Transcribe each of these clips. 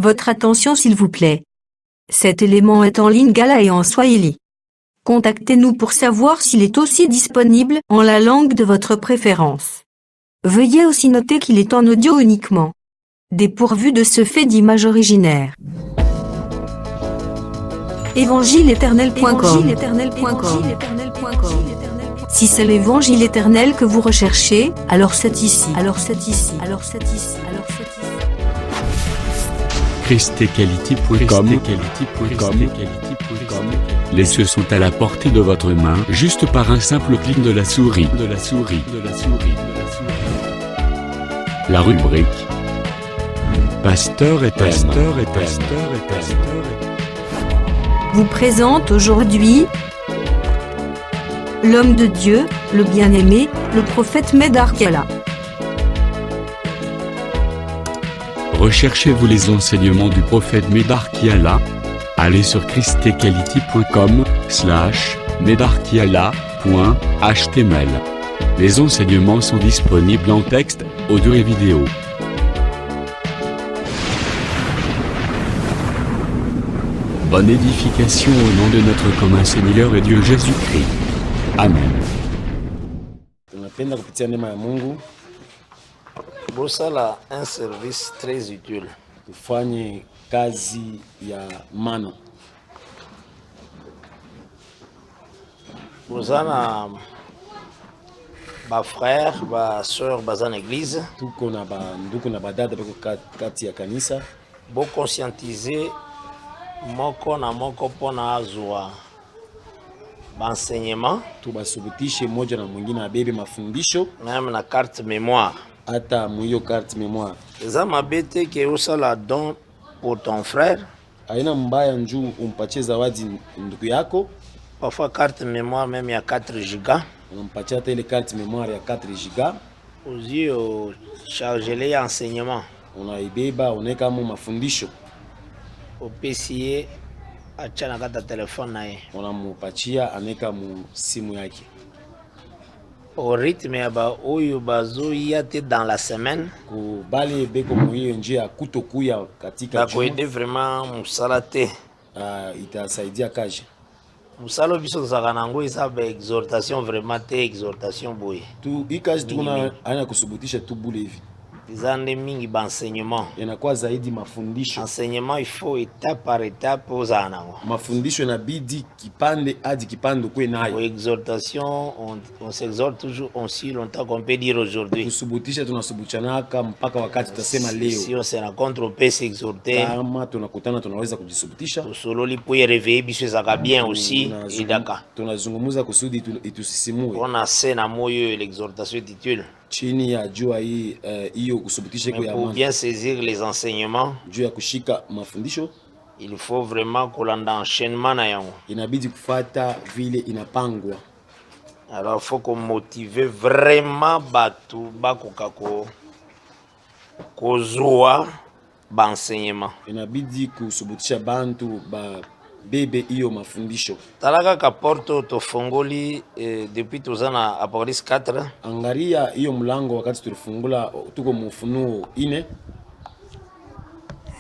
Votre attention s'il vous plaît. Cet élément est en lingala et en swahili. Contactez-nous pour savoir s'il est aussi disponible en la langue de votre préférence. Veuillez aussi noter qu'il est en audio uniquement. Dépourvu de ce fait d'image originaire. Évangile-éternel.com. Si c'est l'évangile éternel que vous recherchez, alors c'est ici. christequality.com. Les cieux sont à la portée de votre main, juste par un simple clic de la souris. La rubrique Pasteur et thème vous présente aujourd'hui l'homme de Dieu, le bien-aimé, le prophète Médard Kiala. Recherchez-vous les enseignements du prophète Médard Kiala? Allez sur christequality.com/medarkiala.html. Les enseignements sont disponibles en texte, audio et vidéo. Bonne édification au nom de notre commun Seigneur et Dieu Jésus-Christ. Amen. Tunapenda kupitia neema ya Mungu Bosala un service très utile. tufanye kazi ya maana. Bozana ba frère, ba sœur bazana église. Tuko na banduku na badada bako kati ya kanisa. Bo conscientiser moko na moko pona azwa enseignement. Tubasubutishe moja na mwingine abebe mafundisho. Même na carte mémoire. Hata mwiyo carte mémoire. Eza mabete ke usala don pour ton frère. Aina mbaya njuu umpatie zawadi ndugu yako. Parfois carte mémoire même ya 4 giga. Unampatia hata ile carte mémoire ya 4 giga. Uzio charger les enseignements. Unaibeba unaweka mu mafundisho. Opesie achana kata telefone naye. Unamupatia aneka mu simu yake. Au rythme ya ba oyo bazoya te dans la semaine. Kubali beko muhiyo njia kutokuya katika juma. Aider vraiment musala te. Itasaidia kaji. Musalo biso zakanango isa ba exhortation vraiment te exhortation boye. Tu ikaji tuna ana kusubutisha tu bule hivi. Izande mingi ba enseignement. Inakuwa zaidi mafundisho. Enseignement il faut étape par étape uzanango. Mafundisho inabidi kipande hadi kipande kwe nayo. Exhortation on s'exhorte toujours aussi longtemps qu'on peut dire aujourd'hui. Kusubutisha tunasubuchanaka mpaka wakati tutasema leo. Si on se rencontre on peut s'exhorter. Kama tunakutana tunaweza kujisubutisha. Usololi pour réveiller biso zaka bien aussi idaka. Tunazungumuza kusudi itusisimue. On a sena moyo l'exhortation titule. Chini ya jua hii hiyo kusubutisha kwa pour bien saisir les enseignements, juu ya kushika mafundisho, il faut vraiment kolanda enchaînement na yango. Inabidi kufata vile inapangwa. Alors faut qu'on motive vraiment batu bakoka ko zoa ba enseignement. Inabidi kusubutisha bantu ba bebe hiyo mafundisho. Talaka ka porto tofungoli depuis tozana Apocalypse 4. Angaria hiyo mlango wakati tulifungula tuko mu Ufunuo 4.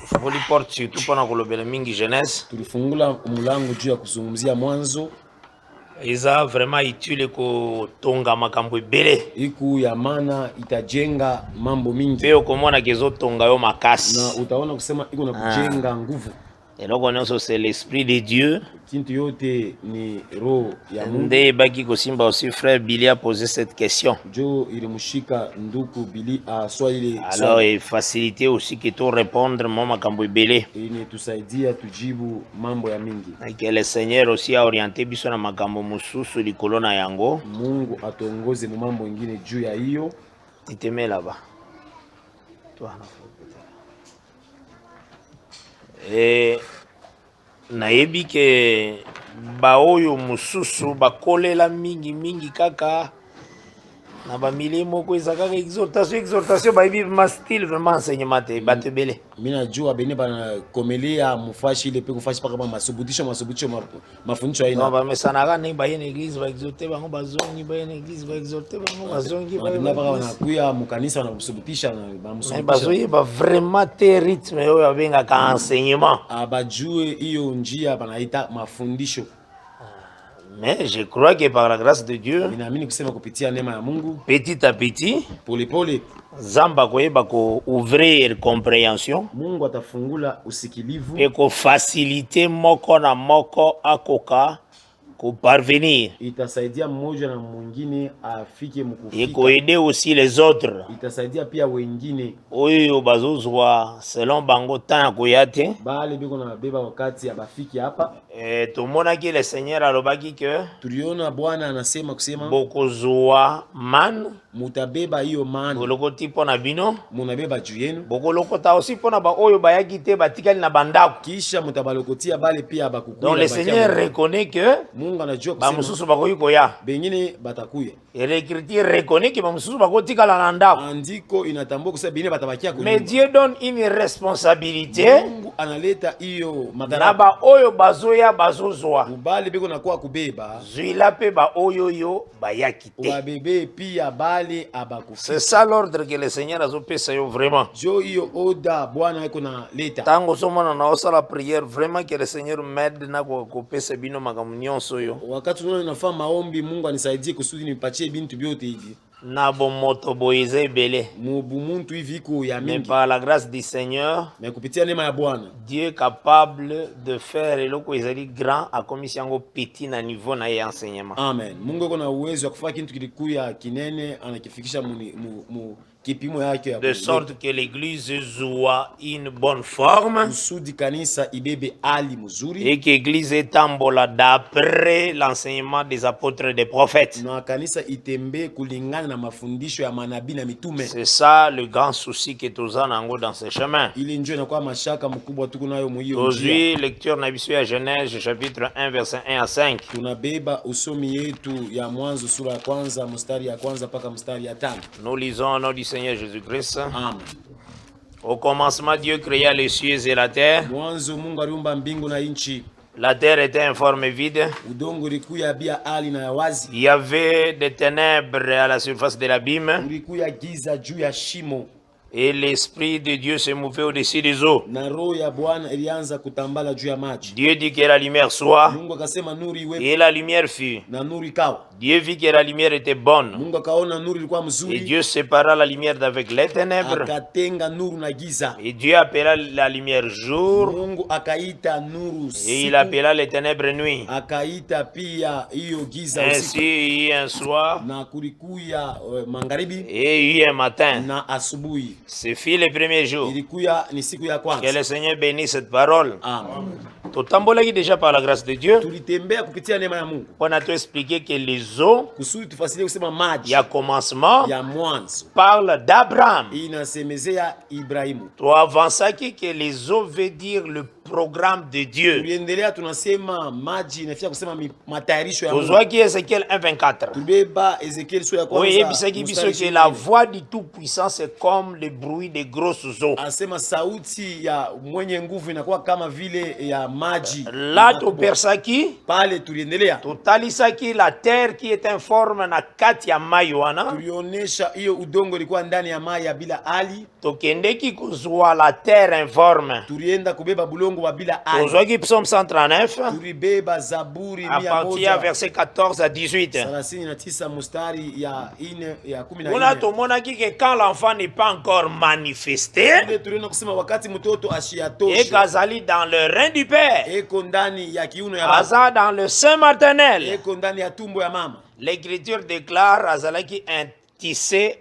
Fungoli porte surtout pona kolobela mingi jeunesse. Tulifungula mlango juu ya kuzungumzia mwanzo. Iza vraiment utile ko tonga makambo ebele. Iku ya maana itajenga mambo mingi. Peo komona kezo tonga yo makasi. Na utaona kusema iko na kujenga nguvu. Et donc on est c'est l'esprit de Dieu. Kintu yote ni roho ya Mungu. Nde baki kosimba aussi frère Billy a posé cette question. Jo ilimushika nduku Billy a swali. Alors et faciliter aussi que tu répondre mon makambo ebele. Ini tusaidia tujibu mambo ya mingi. Et que le Seigneur aussi a orienté biso na makambo mususu likolo na yango. Mungu atuongoze mu mambo mengine juu ya hiyo. Titemela là-bas. Toi na et nayebi ke baoyo mususu bakolela mingi kaka na ba milimo ko izaka exhortation ba bibi ma style vraiment enseignement te batebele mina jua bene bana komelia mufashi ile pe kufashi paka masubutisho mafundisho no aina ba mesana ga ni ba yene église ba exhorter bango bazongi ba yene église ba exhorter bango bazongi ba bana paka wanakuya mukanisa wanakusubutisha na mais bamsubutisha bazoyi ba vraiment te rythme oyo abenga ka enseignement abajue hiyo njia banaita mafundisho. mais je crois que par la grâce de Dieu Ninaamini kusema kupitia neema ya Mungu petit à petit polepole Zamba koyeba ko ouvrir compréhension Mungu atafungula usikilivu et ko faciliter moko na moko akoka ko parvenir itasaidia mmoja na mwingine afike et mkufika. ko aider aussi les autres Itasaidia pia wengine oyo bazozwa selon bango temps koyate bale biko na beba wakati abafiki hapa. tomonaki le Seigneur alobaki que Tuliona Bwana anasema kusema bokozwa man mutabeba hiyo mani bolokoti mpo na bino munabeba juu yenu, bokolokota aussi mpo na baoyo bayaki te batikali na bandako. kisha mutabalokotia bale pia Donc bakukuya. le Seigneur reconnaît que Mungu anajua ba kusema mususu bakoki koya bengine batakuya. et l'écriture reconnaît que ba mususu bakotikala na ndako. Andiko inatambua kusema bengine batabakia Mais kunyumba. Dieu donne une responsabilité Mungu analeta hiyo na madaraka baoyo bazoya bazozwa ubale biko na kwa kubeba zwila mpe baoyo yo bayaki te. wabebe pia bale abakufi. C'est ça l'ordre que le Seigneur azopesa yo vraiment. Jo hiyo oda Bwana iko na leta. Tango somona na osala prière vraiment que le Seigneur m'aide na kopesa bino makambo nyonso yo Wakati unaona nafaa maombi, Mungu anisaidie kusudi nipatie bintu byote hivi. na bomoto boyeza ebele. Mubu muntu hivi iko ya Mais mingi. par la grâce du Seigneur, Mais kupitia neema ya Bwana, Dieu est capable de faire eloko ezali grand akomisi yango petit na niveau na ye enseignement. amen. Mungu iko na uwezo wa kufanya kitu kilikuya kinene anakifikisha mu kipimo yake ya De sorte que l'église soit une bonne forme kusudi kanisa ibebe ali mzuri et que l'église etambola d'après l'enseignement des apôtres et des prophètes. na kanisa itembe kulingana na mafundisho ya manabii na mitume. C'est ça le grand souci que toza nango dans ce chemin. Ili njoo inakuwa mashaka mkubwa tuko nayo mu hiyo njia. Aujourd'hui, lecture na biso ya Genèse chapitre 1 verset 1 à 5. Tunabeba usomi yetu ya Mwanzo sura ya kwanza mstari ya kwanza mpaka mstari ya 5. Nous lisons au nom du Seigneur Jésus-Christ. Amen. Au commencement, Dieu créa les cieux et la terre. Mwanzo Mungu aliumba mbingu na nchi. La terre était informe et vide. Udongo ulikuya bia ali na wazi. Il y avait des ténèbres à la surface de l'abîme. Ulikuya giza juu ya shimo. Et l'Esprit de Dieu se mouvait au-dessus des eaux. Na roho ya Bwana ilianza kutambala juu ya maji. Dieu dit que la lumière soit. Mungu akasema nuru iwepo, Et la lumière fut. na nuru ikawa. Dieu vit que la lumière était bonne. Mungu akaona nuru ilikuwa Et mzuri, Dieu sépara la lumière d'avec les ténèbres. akatenga nuru na giza. Et Dieu appela la lumière jour. Mungu akaita nuru Et il siku, appela les ténèbres nuit. akaita pia hiyo giza Ainsi, usiku. il y eut un soir Na kulikuya magharibi et il y eut un matin. na asubuhi. Ce fut le premier jour. Ilikuya ni siku ya Que kwanza. le Seigneur bénisse cette parole. Amen. Totambolaki déjà par la grâce de Dieu. Tulitembea kupitia neema ya Mungu On a tout expliqué que les eaux, kusudi tufasilie kusema maji il y a commencement, ya mwanzo parle d'Abraham. inasemezea Ibrahimu. Tu avances que les eaux veut dire le programme de Dieu. Tuliendelea tunasema maji inafia kusema matayarisho ya Mungu. Tozwaki Ézéchiel 1:24. Tulibeba Ezekiel sura ya Oui, kwanza. ebisaki biso mstari que la 20. voix du Tout-Puissant c'est comme le bruit des grosses eaux. Asema sauti ya mwenye nguvu inakuwa kama vile ya maji. Là, topersaki, Pale tuliendelea. totalisaki la terre qui est informe na kati ya mai wana. Tulionesha hiyo udongo ilikuwa ndani ya mai ya bila ali. Tokendeki kozwa la terre informe. Tulienda kubeba bulongo wa bila ali. Tozwaki Psaume 139 Tulibeba Zaburi à partir ya 100 verset 14 à 18. 39 mstari ya 4 ya Kuna 14. tomonaki que quand l'enfant n'est pas encore manifesté, Ile tuliona kusema wakati mtoto et ashiatoshe kazali dans le rein du Père, eko ndani ya kiuno ya baba, aza dans le sein maternel, eko ndani ya tumbo ya mama. l'écriture déclare azalaki un tissé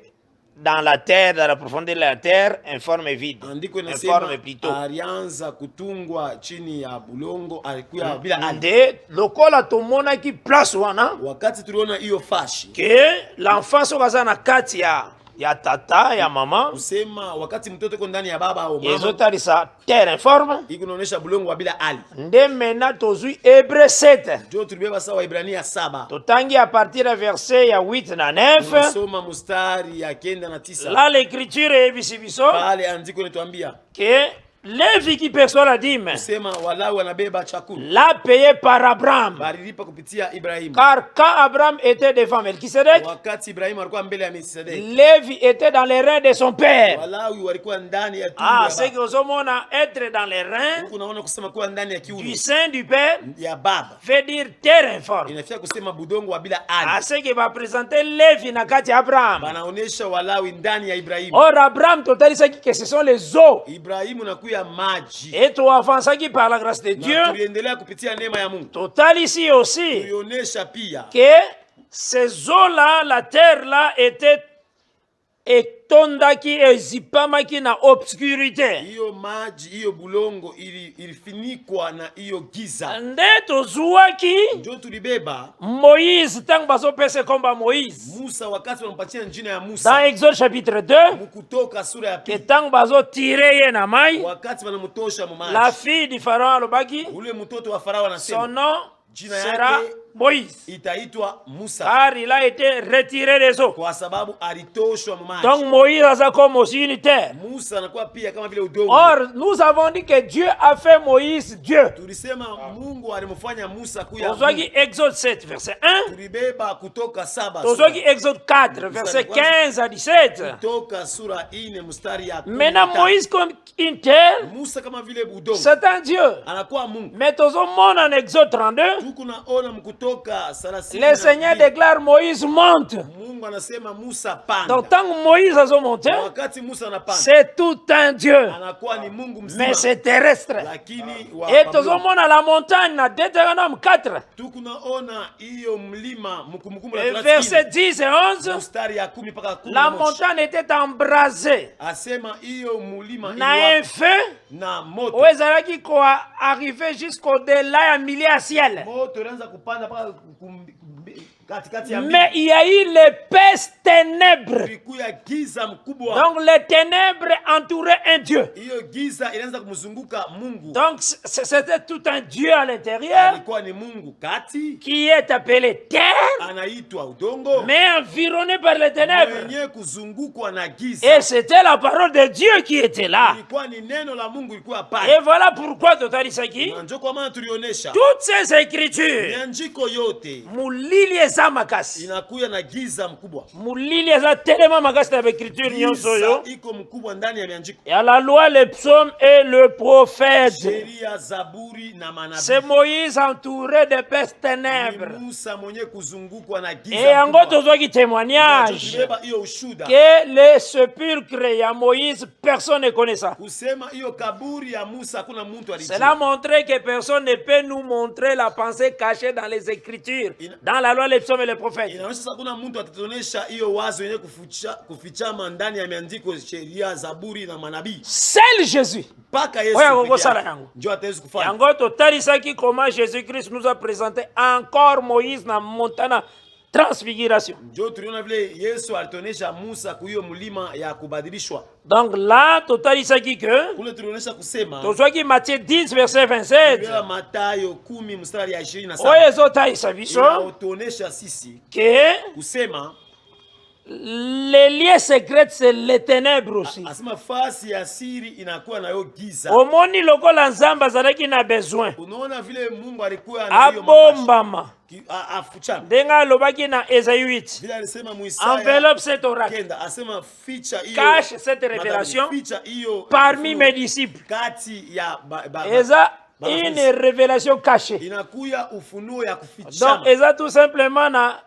dans la terre, dans la profondeur de la terre, informe et vide. Andiko Informe inasema plutôt. alianza kutungwa chini ya bulongo, alikuwa bila ali. Nde lokola tomonaki place wana Wakati tuliona hiyo fashi que l'enfant soki aza na kati ya ya tata ya mama kusema wakati mtoto ko ndani ya baba au mama ezotalisa terre informe ikunaonesha bulongo wa bila ali nde mena tozwi Hébreu 7 njo tulibeba sawa Waibrania 7 totangi à partir ya verset ya 8 na 9 tunasoma mustari ya 9 na 9 là l'écriture eyebisi biso pale andiko inatuambia que Lévi qui perçoit la dîme kusema Walawi wanabeba chakula l'a payé par Abraham. balilipa kupitia Ibrahimu Car quand Abraham était devant Melchisedec, wakati Ibrahimu alikuwa mbele ya Melkisedeki Lévi était dans les reins de son père. Walawi walikuwa ndani ya tumbo Ah, ya c'est que baba vous hommes être dans les reins huku naona kusema kuwa ndani ya du kiuno sein du père ya baba veut dire terre informe. inafia kusema budongo wa bila Ah, ali c'est que va présenter Lévi na kati ya Abraham. banaonesha Walawi ndani ya Ibrahimu Or Abraham totalisaki que ce sont les eaux. Ibrahimu nakuya maji Et tu avançaki par la grâce de na Dieu. tuliendelea kupitia neema ya Mungu Total ici aussi tulionesha pia que ces eaux-là, la terre-là était etondaki ezipamaki na obscurité. hiyo maji hiyo bulongo ilifinikwa na hiyo giza Nde tozwaki njo tulibeba Moïse ntango bazopesa komba Moïse Musa wakati wanampatia njina ya dans Musa Exode chapitre 2 mukutoka sura ya ke pili ntango bazotire ye na mai wakati wanamtosha la mumaji fille du pharaon alobaki ule mtoto wa Farao son anasema nom jina sera yake Moïse itaitwa Musa car il a été retiré des eaux. kwa sababu alitoshwa mumaji Donc Moïse aza comme aussi une terre. Musa anakuwa pia kama vile udongo Or nous avons dit que Dieu a fait Moïse Dieu. tulisema Mungu alimfanya Musa kuya Tozwaki Exode 7 verset 1. tulibeba kutoka 7 Tozwaki Exode 4 verset 15 à 17. kutoka sura 4 mstari ya 10. Maintenant Moïse comme une terre, Musa kama vile udongo c'est un Dieu. anakuwa Mungu Mais tozomona en Exode 32, tuku naona mkutoka 30 le Seigneur déclare Moïse monte. Mungu anasema Musa panda Donc tant que Moïse a monté, na wakati Musa anapanda c'est tout un Dieu. anakuwa ni Mungu mzima Mais c'est terrestre. lakini wa Et Pablo, tozomona la montagne na Deutéronome 4, tuku naona hiyo mlima mkumbukumbu la 30 verset 10 et 11. mstari ya 10 mpaka 11 La montagne était embrasée asema hiyo mlima na un iliwaka feu na moto où ezalaki arrivé jusqu'au-delà ya milieu ya ciel. moto ilianza kupanda mpaka katikati ya Mais il y a eu l'épaisse ténèbre. kulikuwa giza mkubwa Donc les ténèbres entouraient un Dieu. hiyo giza ilianza kumzunguka Mungu Donc c'était tout un Dieu à l'intérieur alikuwa ni Mungu kati qui est appelé terre, anaitwa udongo mais environné par les ténèbres. mwenye kuzungukwa na Et giza c'était la parole de Dieu qui était là. ilikuwa ni neno la Mungu ilikuwa Et pale voilà pourquoi Totalisaki, na njo kwa maana tulionesha toutes ces écritures, mianjiko yote mulili eza makasi. inakuya na giza mkubwa Mulili eza tellement makasi na écriture nyonso giza yo. iko mkubwa ndani ya mianjiko Il y a la loi, les psaumes et le prophète. sheria Zaburi na C'est manabii Moïse entouré d'épaisses ni ténèbres. Musa mwenye kuzungukwa na Et giza yango mkubwa tozwaki témoignage tulibeba hiyo ushuda que les sépulcres ya Moïse, personne ne connaît ça. kusema hiyo kaburi ya Musa hakuna mtu Cela alijua montrait que personne ne peut nous montrer la pensée cachée dans les Écritures, dans la loi, les psaumes et les prophètes. inaonyesha sasa hakuna mtu atatuonesha hiyo wazo yenye kufichama ndani ya miandiko sheria Zaburi na manabii Seul Jésus. mpaka Yesu Oya, peke Kongo sala yake yango. ndio ataweza kufanya Yango totalisaki comment Jésus-Christ nous a présenté encore Moïse na montana transfiguration. ndio tuliona vile Yesu alituonesha Musa kwa hiyo mlima ya kubadilishwa Donc là, totalisaki que kule tulionyesha kusema tozwaki Matthieu 10 verset 27. bila Mathayo 10 mstari ya 27 Oyo ezotalisa biso inaotuonesha sisi que kusema les lieux secrets c'est les ténèbres aussi. asema fasi ya siri inakuwa nayo giza Omoni lokola Nzambe azalaki na besoin unaona vile Mungu alikuwa na hiyo mapashi abombama afuchana ndenge alobaki na Esaïe 8. vile alisema Muisaya Enveloppe cet oracle, kenda asema ficha hiyo cache cette révélation ficha hiyo parmi mes disciples. kati ya Eza une révélation cachée. inakuya ufunuo ya Donc kufichama eza tout simplement na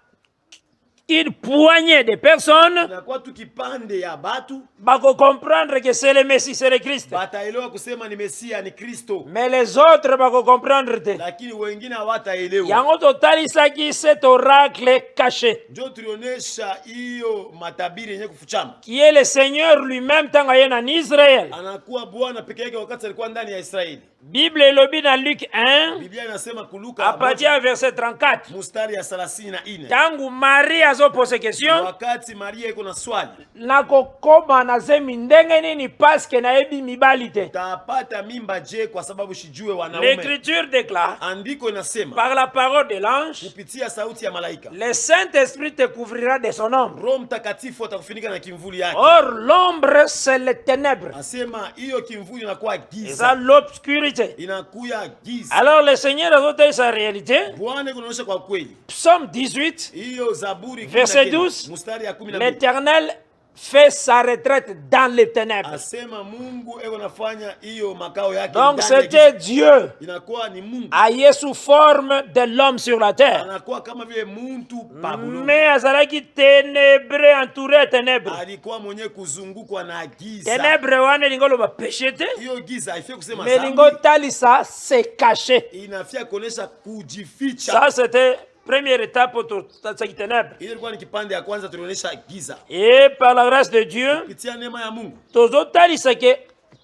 une poignée de personnes inakuwa tu kipande ya batu bako comprendre que c'est le Messie, c'est le Christ. bataelewa kusema ni Mesia ni Kristo Mais les autres bako comprendre te. lakini wengine hawataelewa Yango totalisaki cet oracle caché ndio tulionesha hiyo matabiri yenye kufichama qui est le Seigneur lui-même tant aye en Israël. anakuwa Bwana peke yake wakati alikuwa ndani ya Israeli Bible elobi na Luc 1 Biblia inasema à kuluka partir du verset 34. mstari ya 34 Tangu Marie azopose question wakati Maria iko na swali, nakokoma nazemi ndenge nini paske nayebi mibali te. tapata mimba je kwa sababu shijue wanaume? L'écriture déclare Andiko inasema par la parole de l'ange, kupitia sauti ya malaika, le Saint-Esprit te couvrira de son ombre. Roho Mtakatifu atakufunika na kimvuli yake. Or l'ombre c'est les ténèbres, Asema hiyo kimvuli inakuwa c'est giza, l'obscurité. inakuya giza. Alors le Seigneur a ôté sa réalité. Bwana kunaonyesha kwa kweli. Psaume 18, Hiyo Zaburi Verset 19, 12, mstari ya 12. l'Éternel fait sa retraite dans les ténèbres. Asema Mungu eko nafanya hiyo makao yake Donc ndani ya c'était giza. Dieu Inakuwa ni Mungu. ayé sous forme de l'homme sur la terre. Anakuwa kama vile muntu pabuloni. Mais azalaki ténébreux, entouré de ténèbres. Alikuwa mwenye kuzungukwa na giza. Ténèbres wana lingo loba péché te, Hiyo giza haifai kusema mais lingo zambi. talisa se cacher. Inafia kuonesha kujificha. Ça c'était première étape pour ces ténèbres. Ile ilikuwa ni kipande ya kwanza tulionyesha giza. Et par la grâce de Dieu, Kupitia neema ya Mungu. tozo talisa ke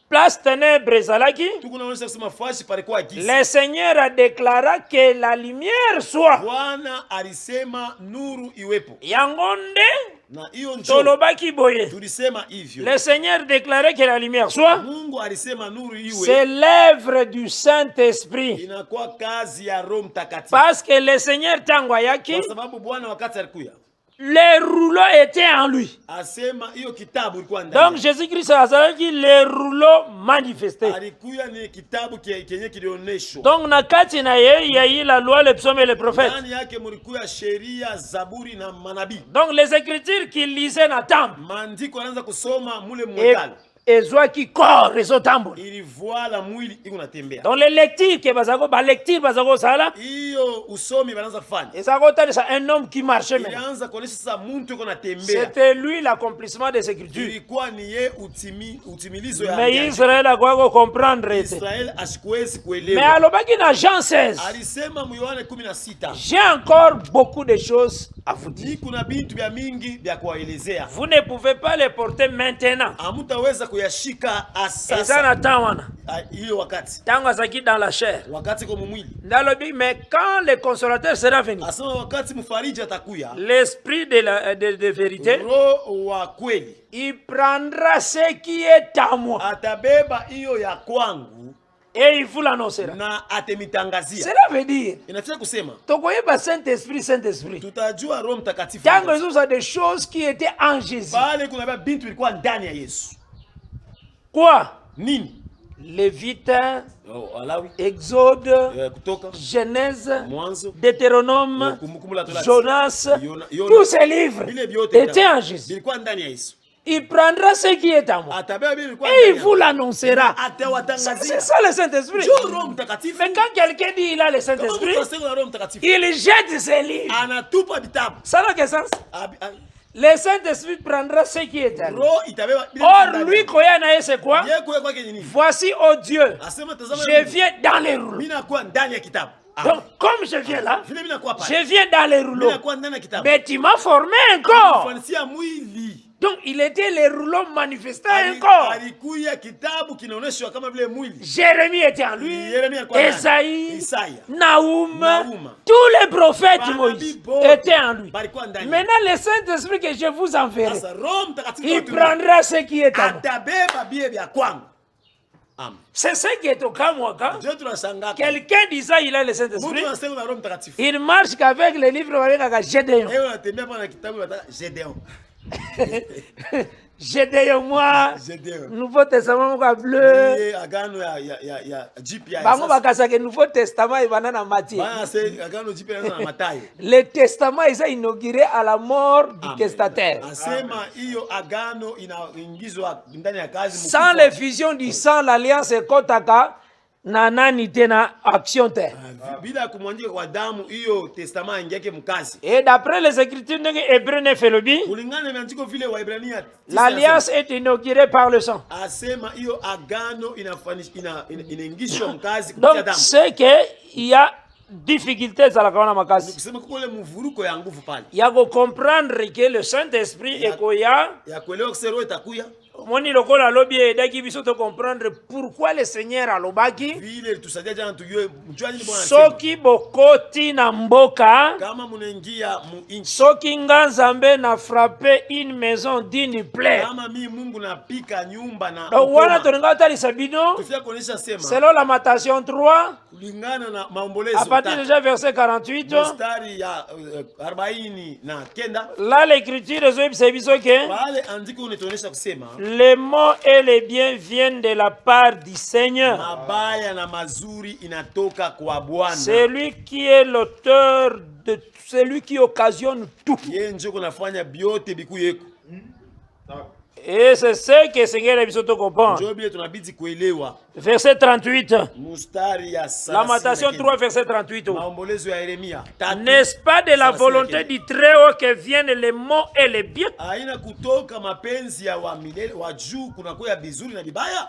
place ténèbres ezalaki. Tuko naonyesha kusema fashi palikuwa giza. Le Seigneur a déclaré que la lumière soit. Bwana alisema nuru iwepo. Yango nde Na hiyo njoo tolobaki boye. tulisema hivyo. Le Seigneur déclarait que la lumière soit. Mungu alisema nuru C'est iwe. l'œuvre du Saint-Esprit. Inakuwa kazi ya Roho Mtakatifu. Parce que le Seigneur tango yaki, Kwa sababu Bwana wakati alikuya les rouleaux étaient en lui. asema hiyo kitabu ilikuwa Donc ndani. Jésus-Christ a dit les rouleaux manifestés. Alikuya ni kitabu kenye kilioneshwa. Donc na kati na ye, il y a eu la loi, les psaumes et les prophètes. Ndani yake mulikuya sheria, Zaburi na manabii. Donc les écritures qu'il lisait na temple. Maandiko anaanza kusoma mule Et mwekalo. ezwaki corps ezotambola. Ili voila mwili iko natembea. Donc les lectures que bazako ba lecture bazako sala, Hiyo usomi wanaanza kufanya. ezako talisa un homme qui marchait maintenant. Ilianza kuonesha sasa mtu iko natembea. C'était lui l'accomplissement des écritures. Ilikuwa ni ye utimilizo ya Mais ya- Israël a quoi comprendre ete. Israel asikuwezi Mais kuelewa. alobaki na Jean 16. Alisema mu Yohane 16, J'ai encore beaucoup de choses à vous dire. ni kuna bintu vya mingi vya kuwaelezea. Vous ne pouvez pas les porter maintenant. Hamutaweza kuyashika Eza asasa na temps wana. hiyo wakati. Tango azaki dans la chair. Wakati kwa mwili. Ndalobi, mais quand le consolateur sera venu, Asema wakati mfariji atakuya, l'esprit de vérité, Roho wa kweli il prendra ce qui est à moi atabeba hiyo ya kwangu et il vous l'annoncera. na atemitangazia. Cela veut dire, Inafia kusema tokoyeba Saint-Esprit, Saint-Esprit. tutajua Roho Mtakatifu. Tango Yesu a des choses qui étaient en Jésus. Pale kuna bia bintu ilikuwa ndani ya Yesu. Quoi? Nini? Lévitin, Walawi, Exode, Kutoka, Genèse, Mwanzo, Deutéronome, Kumbukumbu la Torati, Jonas, Yona, tous ces livres vile vyote étaient en Jésus. vilikuwa ndani ya Yesu. Il prendra ce qui est à moi Atabeba vile vilikuwa et ndani il ya vous l'annoncera. C'est atawatangazia. ça le Saint-Esprit. Jo Roho Mtakatifu. Mais quand quelqu'un dit il a le Kama Saint-Esprit, mtu anasema na Roho Mtakatifu, il jette ses livres. anatupa vitabu. Ça n'a que sens. Le Saint-Esprit prendra ce qui est à lui. Roho itabeba vile Or, ndani lui, yake. Koyana, c'est quoi? Yeye kwa kwake ni nini? Voici, oh Dieu, Asema tazama je viens dans les rouleaux. mimi nakuwa ndani ya kitabu. Donc, comme je viens là, Vile mimi nakuwa pale. je viens dans les Mimi rouleaux. nakuwa ndani ya kitabu. Mais tu m'as formé encore. Kufanisia mwili. Donc, il était les rouleaux manifestés encore. Alikuya kitabu kinaonyeshwa kama vile mwili. Jérémie était en lui, Jérémie alikuwa ndani. Esaïe, Isaya. Naoum, Naoum. tous les prophètes Manabii Moïse bote étaient en lui. balikuwa ndani. Maintenant, le Saint-Esprit que je vous enverrai, Sasa Roho Mtakatifu il atumie. prendra ce qui est à moi. Atabeba bie vya kwangu. Amen. C'est ce qui est au cas, moi, quand Ndio tunashangaa. quelqu'un dit ça, il a le Mtu Saint-Esprit. anasema na Roho Mtakatifu. Il marche qu'avec les livres avec Gédéon. Leo anatembea pana kitabu nataka Gedeon. Gédéon, moi, Gedeon. Nouveau Testament quoi bleu. Yeye agano ya jipya. Bango bakasaka Nouveau Testament ibana na Matthieu. Bana se agano jipya na Mathayo. Le testament est inauguré à la mort du testataire. Asema hiyo agano inaingizwa ndani ya kazi mkuu. Sans l'effusion du sang, l'alliance est kotaka na nani tena action te. Bila kumwandika kwa damu hiyo testament ingeke mkazi. Et d'après les écritures de Hébreux 9 elobi, Kulingana na maandiko vile Waebrania l'alliance est inaugurée par le sang. asema hiyo agano inaingishwa mkazi kupitia Donc damu. c'est que il y a difficulté za la kaona makasi. Kusema kule mvuruko ya nguvu pale. Il y a que comprendre que le Saint-Esprit est koya Ya kuelewa kusema roho itakuya. moni lokola lobi edaki biso to comprendre pourquoi le Seigneur alobaki vile tusaidia jana tujue mjua nini Bwana anasema. soki bokoti na mboka Kama munaingia mu inchi, soki nga Nzambe na frappe une maison d'une plaie. kama mimi Mungu napika nyumba na Donc wana ukoma, tolinga talisa bino tufia kuonesha sema selon Lamentation 3 kulingana na à maombolezo partir tatu, déjà verset 48. mstari ya 40 na kenda, Là l'écriture est biso que pale andiko unatuonesha kusema les mots et les biens viennent de la part du Seigneur. mabaya na mazuri inatoka kwa Bwana. C'est lui qui est l'auteur de celui qui occasionne tout. Yeye ndio kunafanya biote biku yeko. Et c'est ce que Seigneur a besoin de comprendre. Ndio bile tunabidi kuelewa. Verset 38. Mstari ya Lamentation 3, verset 38. maombolezo ya Yeremia 3. N'est-ce pas de la volonté du Très-Haut que viennent les mots et les biens? Haina kutoka mapenzi ya wa milele wa juu kunakuwa vizuri na vibaya.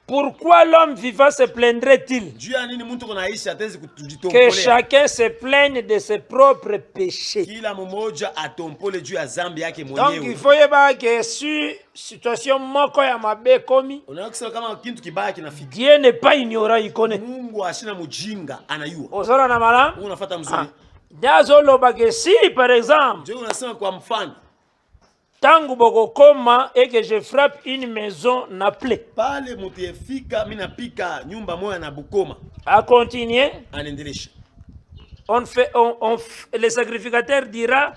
Pourquoi l'homme vivant se plaindrait-il Juu ya nini mtu kunaishi atezi que kujitompolea? chacun se plaigne de ses propres péchés? Kila mmoja atompole juu ya zambi yake Donc il mwenyewe. faut yeba que si situation moko ya mabe komi, Unaweza kusema kama kitu kibaya kinafika, Dieu n'est pas ignorant, il connaît. Mungu ashina mujinga anayua. Ozora na malam? Mungu unafuata mzuri. Nyazo loba que si par exemple Ndio unasema kwa mfano, tangu bokokoma et que je frappe une maison na plaie. pale mutiefika mimi napika nyumba moja na Bukoma, À continuer, anaendelesha. le sacrificateur dira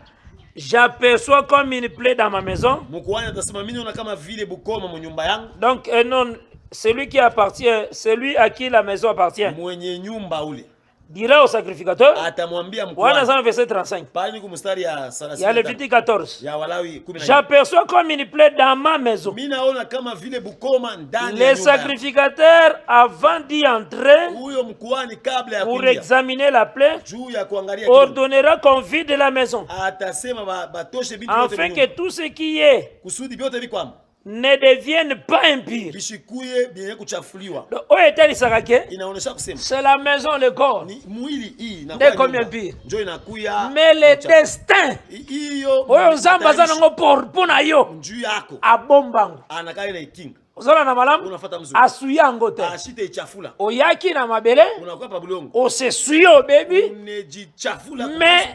j'aperçois comme une plaie dans ma maison. Mkuani atasema mimi naona kama vile Bukoma mu nyumba yangu. Donc non, celui qui appartient, celui à qui la maison appartient, Mwenye nyumba ule dira au sacrificateur. atamwambia Voilà mkuani. ça verset 35. Pale ni kumstari ya Il y a 35 Lévitique 14. ya Walawi 10. J'aperçois comme une plaie dans ma maison. Mimi naona kama vile Bukoma ndani ya Les nyumba yangu. sacrificateurs, avant d'y entrer Huyo mkuani kabla ya pour kuingia examiner la plaie, juu ya kuangalia kitu, ordonnera qu'on vide la maison, atasema batoshe vitu vyote afin vya que tout ce qui est kusudi vyote vikwamo ne devienne pas impur. vishikuye vyenye kuchafuliwa. Donc, où est-elle, Sarake? Inaonesha kusema C'est la maison, le corps. ni mwili hii Nde combien pire? ndio inakuya, Mais le destin, hiyo oyo nzamba za nango pona yo, juu yako abombango. anakaa na ikinga, Ozola na malamu, unafuata mzuri, asuyango te. ashite ichafula, Oyaki na mabele, unakuwa pa bulongo, osesuyo baby. unejichafula. Mais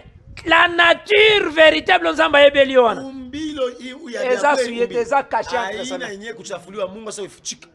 la nature véritable nzamba yebeli wana. Umbilo hii ya Eza kweli, suye, eza caché entre haina sana. yenyewe kuchafuliwa, Mungu sasa ifichika.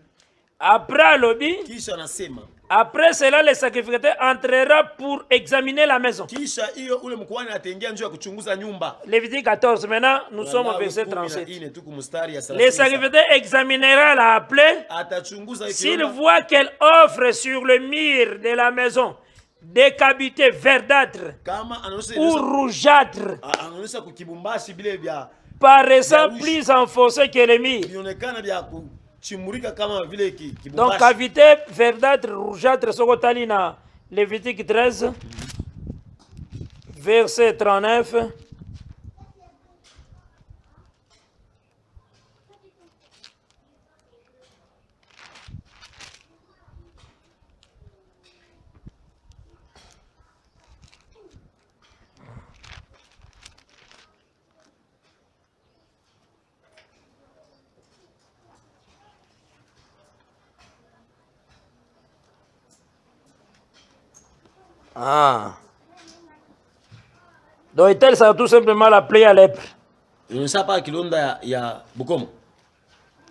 Après lobi, Kisha anasema après cela le sacrificateur entrera pour examiner la maison. kisha hiyo ule mkuani ataingia njoo ya kuchunguza nyumba. Lévitique 14, maintenant nous sommes au Walawi verset 14 37. tuko mstari ya Le 37. sacrificateur examinera la plaie. Atachunguza hiyo S'il kiomba, voit qu'elle offre sur le mur de la maison des cavités verdâtres kama ou rougeâtres, anaonyesha kukibumbashi bile vya paraissant rouge. plus enfoncés que les murs. vionekana vya kuchimurika kama vile Donc, kibumbashi. cavité verdâtre, rougeâtre, Sokotalina, Lévitique 13, verset 39. Ah. Donc, elle, ça tout simplement la plaie à lèpre. Inaonyesha hapa kilonda ya Bukomo.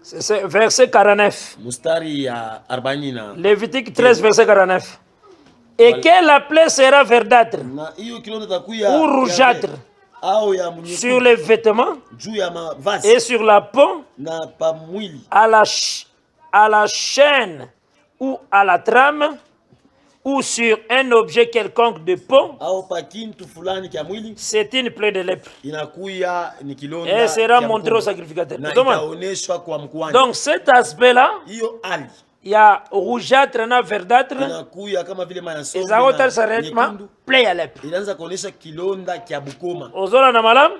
C'est verset 49. Mstari ya 40 na Lévitique 13, verset 49. Et que la plaie sera verdâtre na hiyo kilonda takuya ou rougeâtre au ya sur les vêtements juu ya mavazi et sur la peau, na pa mwili à la chaîne ou à la trame, ou sur un objet quelconque de peau, au pa kintu fulani kia mwili, c'est une plaie de lèpre. inakuya ni kilonda Et sera kia montré au Bukomo. sacrificateur. Na Donc, itaoneshwa kwa mkuani. donc cet aspect-là, Hiyo ali il y a rougeâtre, na verdâtre, inakuya kama vile mayasombe et ça va plaie à lèpre. inaanza kuonesha kilonda kia Bukoma. Ozola na malam,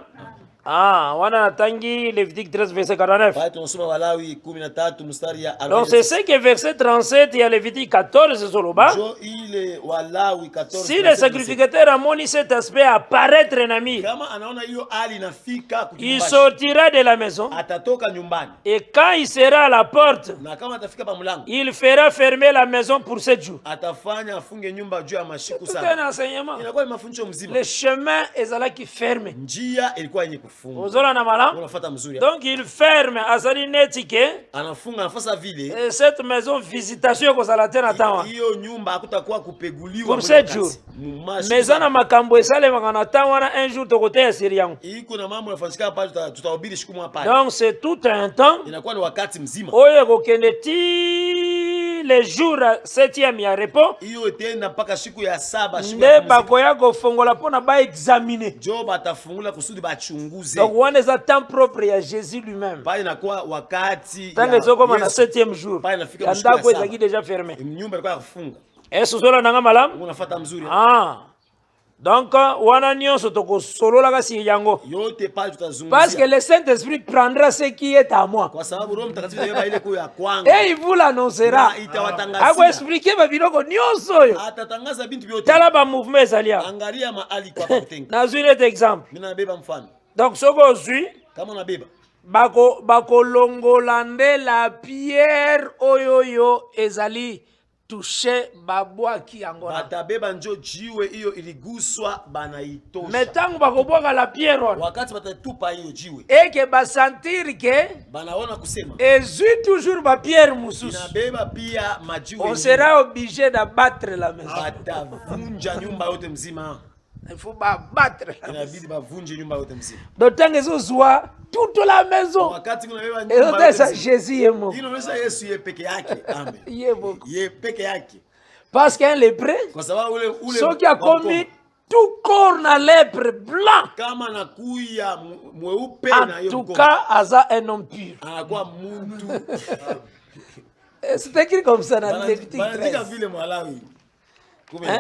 Ah, wana natangi Lévitique 13 verset 49. pale tunasoma Walawi 13 mstari ya Donc c'est ce que verset 37 il y a Lévitique 14 soloba. jo ile Walawi 14 Si le sacrificateur a moni cet aspect apparaître nami, kama anaona hiyo hali inafika il kunyumbani, sortira de la maison atatoka nyumbani, et quand il sera à la porte, na kama atafika pa mlango il fera fermer la maison pour 7 jours. atafanya afunge nyumba juu ya mashiku C'est un sana. enseignement. Inakuwa ni mafundisho mzima. Le chemin ezalaki fermé. Njia ilikuwa yenye kufunga, Ozola na malam. unafuata mzuri. Donc il ferme azali netike Anafunga anafasa vile et cette maison visitation kozala tena tawa. hiyo nyumba hakutakuwa kupeguliwa Pour 7 jours. Maison na makambo esalemaka na tawa wana un jour tokoteya siri yangu. iko na mambo yanafanyika pale, tutahubiri siku moja pale. Donc c'est tout un temps. Inakuwa ni wakati mzima. Oyo kokende ti les jours 7e ya repos. Hiyo itaenda mpaka siku ya 7 siku Nde ya kupumzika. bakoya kofongola pona ba examiner. Job atafungula kusudi bachunguze. Donc wana eza temps propre ya Jésus lui-même. Pale inakuwa wakati Tant que ezokoma na 7e jour. Pale inafika Ya siku ya ndako 7. ezaki déjà fermé. Nyumba ilikuwa kufunga. Est-ce que nanga malamu? Unafuata mzuri. Ah. Donc wana nyonso tokosololaka si yango. Yote pale tutazungumzia. Parce que le Saint-Esprit prendra ce qui est à moi. Kwa sababu Roho Mtakatifu yeye ile kwa kwangu. Et il vous l'annoncera. Na itawatangazia. Ako expliquer ba biloko nyonso oyo. Atatangaza bintu vyote. Tala ba mouvement ezalia. Angalia mahali kwa kutenga. Nazwi net exemple. Mimi nabeba mfano. Donc soko ozwi Kama nabeba bakolongola nde la pierre oyoyo ezali touche babwaki yango na. batabeba njo jiwe hiyo iliguswa banaitosha. Mais ntango bakobwaka la pierre wana Wakati batatupa hiyo jiwe eke basentir ke banaona kusema ezwi toujours bapierre mosusu, inabeba pia majiwe on ingine. sera obligé d'abattre la maison. Batavunja nyumba yote mzima. Il faut battre la maison. Inabidi bavunje nyumba yote mzima. Donc ntango ezozwa toute la maison Wakati kunabeba nyumba ezotesa yote mzima. Jésus ye moko. Hii inaonyesha Yesu yeye peke yake. Amen. Ye moko. Yeye peke yake. Parce qu'un lépreux Kwa sababu ule soki akomi tout corps na lèpre blanc, kama nakuya mweupe na en hiyo tout mkono. cas aza un homme pur. Anakuwa mtu. C'est écrit comme ça dans Lévitique Banaandika 13. vile Malawi.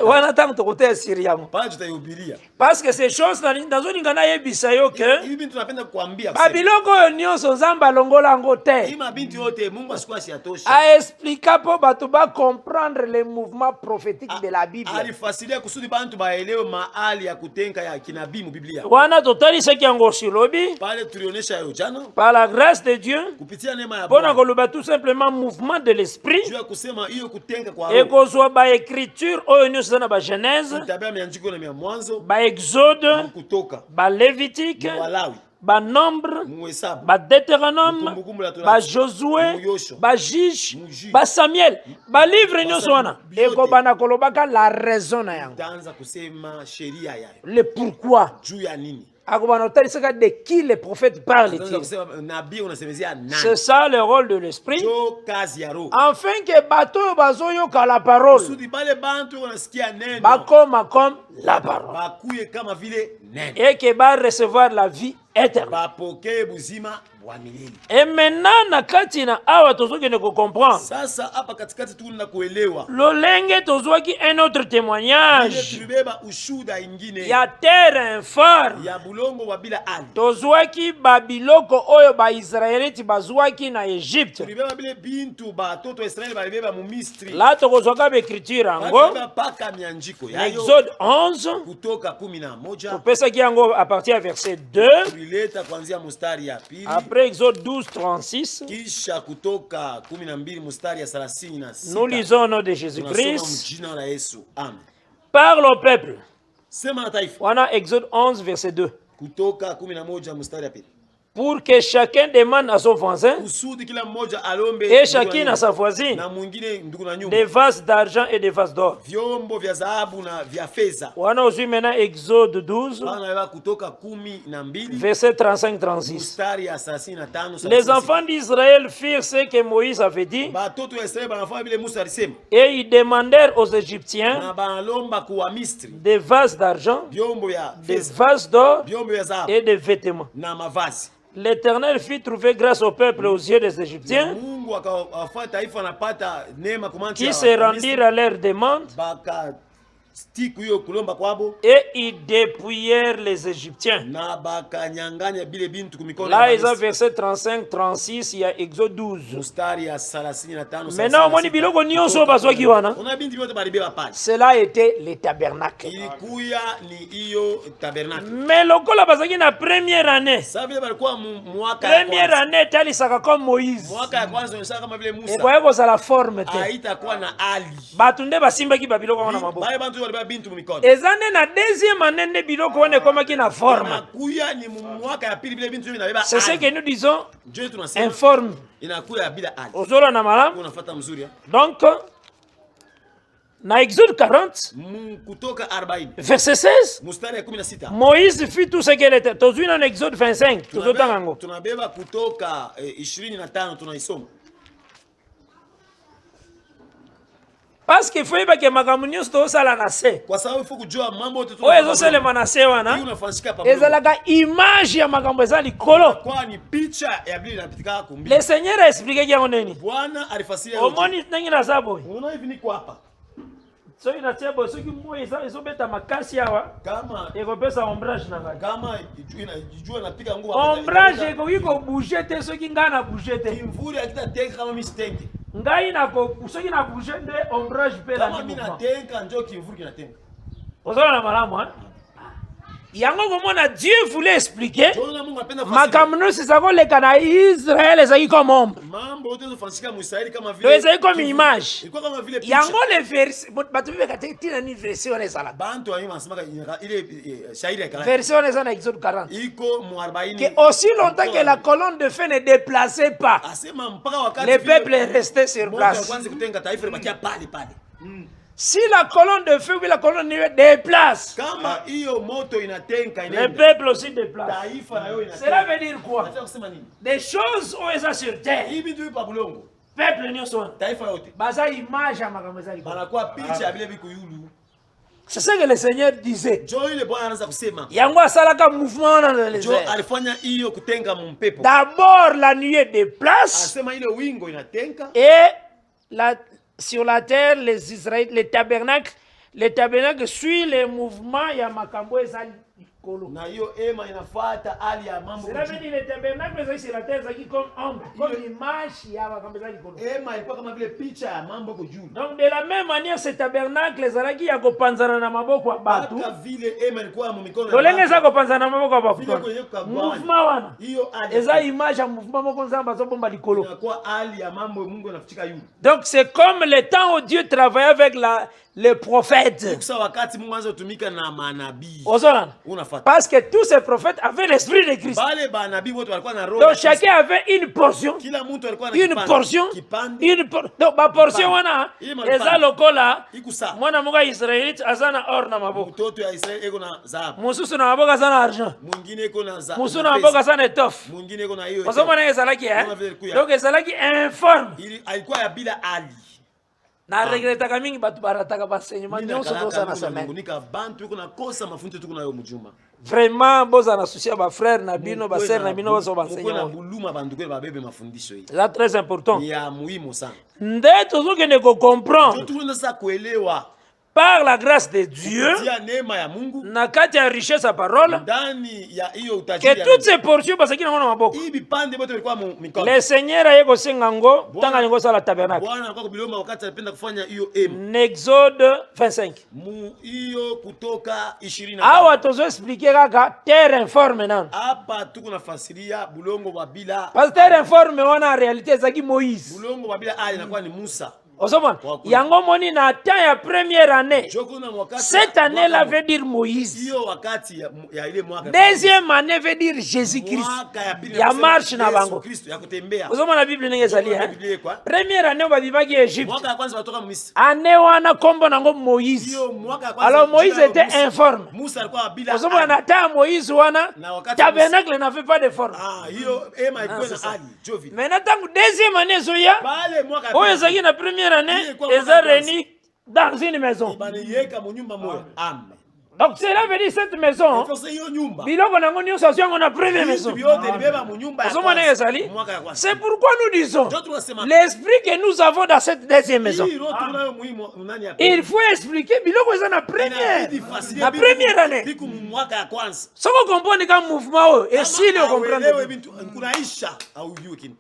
Wana ntango tokoteya siri yango. Pale tutaihubiria. Parce que ces choses nazolinga nayebisa yo ke Hivi tunapenda kuambia kusema. babiloko oyo nyonso Nzambe alongola yango Hii te, mabinti yote Mungu asikuwa siatosha. aexplika mpo bato bacomprendre le mouvement prophétique de la Bible. Alifasiria kusudi bantu baelewe mahali ya kutenga ya kinabii mu Biblia. Wana totalisaki yango silobi Pale tulionyesha yo jana par la grâce de Dieu kupitia neema ya mpona Bwana. koloba tout simplement mouvement de l'esprit Juu ya kusema hiyo kutenga kwa roho. ekozwa baécriture oyo nyonso eza na bagenèse, Tabia miandiko na mwanzo, baexode, kutoka, balévitique, Walawi, banombre, Muhesabu, badétéronome, Kumbukumbu la Torati, bajosué, Muyosho, bajuge, Mujuge, basamuel, balivre nyonso wana biote. ekobana kolobaka la raison na yango, taanza kusema sheria yayo. le pourquoi Juu ya nini? akobana otalisaka de qui le prophète Taanza parle-t-il. kusema nabii unasemezea C'est nani? ça le rôle de l'esprit, Jo kazi ya roho. afin que bato oyo bazoyoka la parole Kusudi bale bantu wanasikia neno. bakoma comme la parole Bakuye kama vile neno. et que ba recevoir la vie éternelle. Bapokee buzima wa milele. Et maintenant na kati na awa tozokende kocomprendre Sasa hapa katikati tuna kuelewa. lolenge tozwaki un autre Ile témoignage tulibeba ushuda ingine ya terre informe, ya bulongo wa bila ali. tozwaki babiloko oyo baisraeliti bazwaki na Egypte. Tulibeba bile bintu batoto wa Israeli balibeba mu Misri. La tokozwaka baécriture yango Balibeba paka mianjiko na yayo. Exode 11, Kutoka 11 topesaki yango à partir ya verset 2, tulileta kuanzia mustari ya pili. après Exode 12, 36, Kisha kutoka 12 mustari ya 36. nous lisons au nom de Tunasoma Jésus-Christ. mjina la Yesu. Amen. Parle au peuple. Sema na taifa. Wana Exode 11, verset 2. Kutoka 11 mustari ya pili. Pour que chacun demande à son voisin Kusudi kila mmoja alombe et ndugu na chacune à nyumba, sa voisine na mwingine ndugu na nyumba des vases d'argent et des vases d'or. vyombo vya dhahabu na vya fedha. Wana aujourd'hui maintenant Exode 12, Bana beba kutoka 12 verset 35-36. mustari ya 35 Les enfants d'Israël firent ce que Moïse avait dit batoto ya Israeli banafanya vile Musa alisema, et ils demandèrent aux Égyptiens na banalomba kuwa Misri des vases d'argent, vyombo ya des fedha, vases d'or vyombo vya dhahabu et des vêtements. na mavazi. L'Éternel fit trouver grâce au peuple aux yeux des Égyptiens Mungu akawafanya taifa napata neema kwa macho qui ya se Wamisri, rendirent à leur demande baka stick hiyo kulomba kwabo et ils dépouillèrent les Égyptiens. na bakanyanganya bile bintu kumikono Là, ya ils ont Bamisri. verset 35, 36, il y a Exode 12. Mustari ya 35 Maintenant, moni biloko nyonso bazwaki wana. ona bintu byote balibeba pale Cela était les tabernacles. ilikuya ni hiyo tabernacle. Mais lokola bazaki na première année. Sasa vile balikuwa mwaka ya Première kwanza, année etalisaka comme Moïse. mwaka ya kwanza unaona kama vile Musa Ekoye kozala forme te. haitakuwa na ali Bato nde basimbaki babiloko wana maboko. bale bantu balibeba bintu mumikono Eza nde na deuxième année nde biloko wana ekomaki na forme. inakuya ni mwaka ya pili bile bintu vinabeba C'est ce que nous disons ndio tunasema informe. inakuya bila ali. Ozora na malamu. Unafuata mzuri ya Donc, na Exode 40, kutoka 40 verset 16, mustari ya 16 Moïse fit tout ce qu'elle était. Tozui na Exode 25, tozotanga yango. tunabeba kutoka 25 tunaisoma Parce qu'il faut yeba ke makambo nyonso tozosala na se. kwa sababu ifo kujua mambo yote Oyo ezosalema na se hii wana unafanyika pamoja ezalaka image ya makambo eza likolo. kwa ni picha ya Biblia inapitika kumbi. Le Seigneur a expliqué yango nini. Bwana alifasiria yote. Omoni ndenge naza boye. Unaona hivi niko hapa Soki natia boye soki moyi ezobeta makasi awa kama ekopesa ombrage na ngai. kama ijua napika nguvu Ombrage ekoki kobouge te soki ngai na bouge te. kimvuri akitatenga kama mimi sitenge Ngai soki na bouge nde ombrage mpe kama na mimi mouvement. natenga njoo kimvuri kinatenga Ozala na malamu hein? Yango komona Dieu voulait expliquer Jona Mungu apenda fasiria makambo nyonso eza koleka na Israël ezalaki comme ombre. mambo yote zofanyika mu Israeli kama Donc vile ezalaki comme image. ilikuwa kama vile picha Yango le verset bato bebeka te tina ni verset wana ezala. bantu wa masemaka ile shairi ya kala Verset wana eza na Exode 40. iko mu 40 Que aussi longtemps que la colonne de feu ne déplaçait pas, asema mpaka wakati le vile peuple est resté sur moto wa place. kwanza kutenga taifa libakia pale pale Si la colonne de feu ou la colonne de feu déplace, kama hiyo moto inatenga le inaenda peuple aussi déplace. taifa nayo Cela inatenga veut dire quoi? nataka kusema nini Des choses où eza sur terre, hivi ndio pa bulongo peuple nyonso wana. taifa yote Baza image ya makambo ezali. banakuwa picha ya vile biku yulu C'est ce que le Seigneur disait. jo ile bwana anaanza kusema Yango asalaka mouvement wana dans les jo airs. alifanya hiyo kutenga mumpepo D'abord la nuée déplace anasema ile wingo inatenga et sur la terre les Israélites, les tabernacles suivent les mouvements ya makambo ezali likolo. na hiyo ema inafuata hali ya mambo Cela veut dire les tabernacles ezali sur la terre ezali comme ombre, comme image ya makambo ezali likolo. ema ilikuwa kama vile picha ya mambo ko juu Donc de la même manière ces tabernacles ezalaki ya kopanzana na maboko ya bato. hata vile ema ilikuwa mu mikono Lolenge eza kopanzana na maboko ya vile bato. kwenye kugawanya Mouvement wana hiyo hali eza image ya mouvement moko nzamba bazobomba likolo. inakuwa hali ya mambo Mungu anafichika yulu Donc c'est comme le temps où Dieu travaillait avec les prophètes. kusa wakati Mungu anza kutumika na manabii Ozolana. unafuata Parce que tous ces prophètes avaient l'esprit de Christ. bale banabii wote walikuwa na roho Donc ya Kristo. chacun avait une portion. Kila mtu alikuwa na Une kipande. portion. Kipande Donc ma portion Kipande. wana Ile malipande. eza lokola ikusa mwana moka Israelite azana or na maboko. mtoto ya Israeli eko na dhahabu Mususu na maboko azana argent. mwingine eko na Mususu na maboko azana étoffe. mwingine eko na hiyo Ozomona ezalaki Ozomona vile ilikuwa. Donc ezalaki informe. ili alikuwa ya bila ali Na regretaka mingi batu barataka baenseignement Mina nyonso kalaka toza na Mungu na semaine. mungunika bantu eko na kosa mafunzo tuko nayo mujuma Vraiment boza na souci ba frère na bino ba sœur na bino bazo mukwe na baenseignement. buluma bantu kwe babebe mafundisho hii C'est très important. ni ya muhimu sana Nde tozokende ko ndio comprendre tunaenda sasa kuelewa par la grâce de Dieu kupitia neema ya Mungu na kati ya richesse ya parole ndani ya hiyo que utajiri ya toutes ces portions basaki nango na maboko. hii vipande vyote vilikuwa mu mikono Le Seigneur aye kosenga ngo tanga lingo sala tabernacle. Bwana alikuwa kubiloma wakati alipenda kufanya hiyo ema Exode 25. mu hiyo kutoka 20 Awa tozo expliquer kaka terre informe nano. hapa tuko nafasiria bulongo wa bila Parce que terre informe wana en réalité ezaki Moïse. bulongo wa bila ali inakuwa ni Musa Osomona yango moni na temps ya première année. joko na wakati Cette année là veut dire Moïse. hiyo wakati ya ile mwaka Deuxième année veut dire Jésus-Christ. mwaka ya pili Ya marche na bango. Kristo ya kutembea Osomona Bible ndenge ezali hein. Biblia kwa Première année babimaki Egypte. mwaka ya kwanza watoka Misri Année wana kombo nango Moïse. hiyo mwaka ya kwanza Alors Moïse jina la était Musa. informe. Musa alikuwa bila Osomona na temps Moïse wana na wakati tabernacle n'avait pas de forme. hiyo ema ilikuwa c'est ça. na ali jovi Maintenant tangu deuxième année zoya pale mwaka ya oyo pili ezalaki na première année Ile kwa eza mwaka réunis dans une maison. baniyeka mu nyumba moja amen Donc cela veut dire cette maison, Efose hiyo nyumba. biloko nango nyonso azwi yango na première maison. Vitu vyote libeba mu nyumba ya Ozomona kwanza. ezali? Mwaka ya kwanza. C'est pourquoi nous disons, Ndio tunasema l'esprit que nous avons dans cette deuxième maison, hii roho tunayo muhimu nani hapa? il faut expliquer biloko eza na première. Inabidi fasirie Na première année. biku mu mwaka ya kwanza. Soko comprendre kama mouvement oyo, esili Kama comprendre. hauelewi vitu kunaisha au ujue kitu.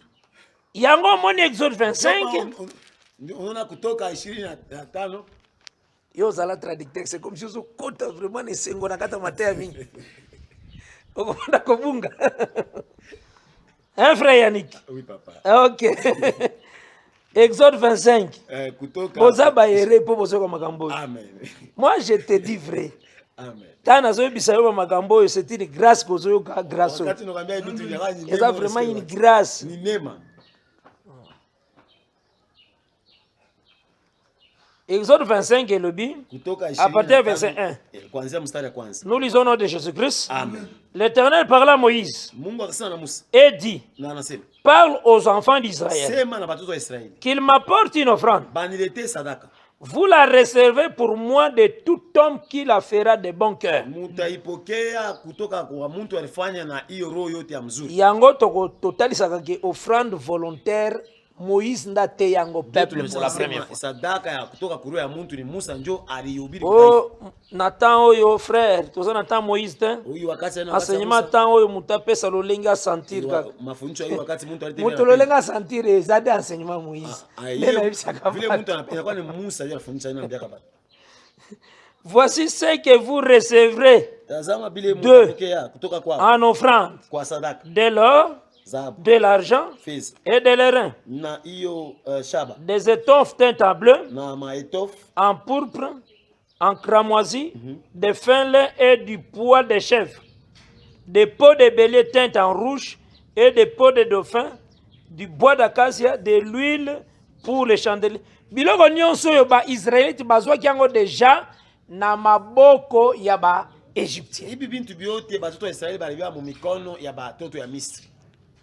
Yango moni Exode 25. Unaona kutoka 25 Yo zala traducteur, c'est comme si on kota vraiment nesengo na kata matea mingi. Okomanda kobunga. Hein frère Yannick? oui papa. Ok. Exode 25. Kutoka Boza bayere po bozo kwa makambo. Amen. Moi je te dis vrai. Amen. Tana zo bisa yo makambo, c'est une grâce bozo yo ka grâce. Wakati nakwambia vitu vya gani ni Eza vraiment une grâce. ni neema. Exode 25 et le bi. Kutoka À partir du 25 verset 1. kuanzia mstari wa kwanza. Nous lisons au nom de Jésus-Christ. Amen. L'Éternel parla à Moïse Mungu akasema na Musa et dit, na anasema parle aux enfants d'Israël sema na watoto wa Israeli qu'ils m'apportent une offrande. banilete sadaka. Vous la réservez pour moi de tout homme qui la fera de bon cœur. Mutaipokea kutoka kwa mtu alifanya na hiyo roho yote ya mzuri. Yango totalisaka ke offrande volontaire Moïse ndate yango peuple pour la première fois. Sadaka ya kutoka kwa roho ya mtu ni Musa njo alihubiri kwa Oh, Nathan oyo frère, toza Nathan Moïse te. huyu wakati ana Enseignement temps oyo mutapesa lolenga sentir ka. mafundisho hiyo wakati mtu alitenda. Mutu lolenga sentir ezade enseignement Moïse. Vile mtu anakuwa ni Musa ndio alifundisha ina mbia kabla. Voici ce que vous recevrez Tazama bile mtapokea kutoka kwa en offrande kwa sadaka. de l'or, Zahabu, de l'argent feza et de l'airain, na hiyo shaba des étoffes teintes en bleu, na maetofu en pourpre, en cramoisi, de fin lin et du poids de chèvre, des peaux de bélier teintes en rouge et des peaux de dauphin, du bois d'acacia, de l'huile pour les chandeliers. Biloko nyonso yo ba Israélite bazwaki yango déjà na maboko ya ba Égyptien. hivi bintu byote batoto wa Israeli balibia mu mikono ya batoto ya Misri.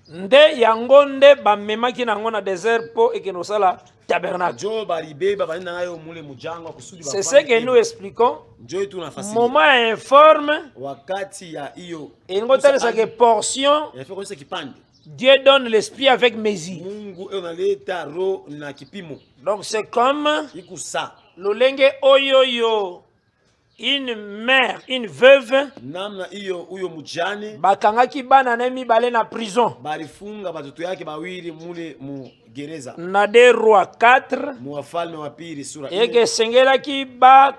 Nde yango nde bamemaki nango na désert po ekende kosala tabernacle. Jo balibeba balinda nayo mule mujangwa kusudi C'est ce que nous expliquons. Njo tu nafasi. Moment informe, Wakati ya hiyo elingo talesaka portion, inafika kwa kipande. Dieu donne l'esprit avec mesure. Mungu unaleta roho na kipimo. Donc c'est comme Ikusa lolenge oyoyo, une mère, une veuve, namna hiyo huyo mujane bakangaki bana na mibale na prison. balifunga batoto yake bawili mule mu gereza Na des rois 4, mu wafalme wa pili sura eke sengelaki ba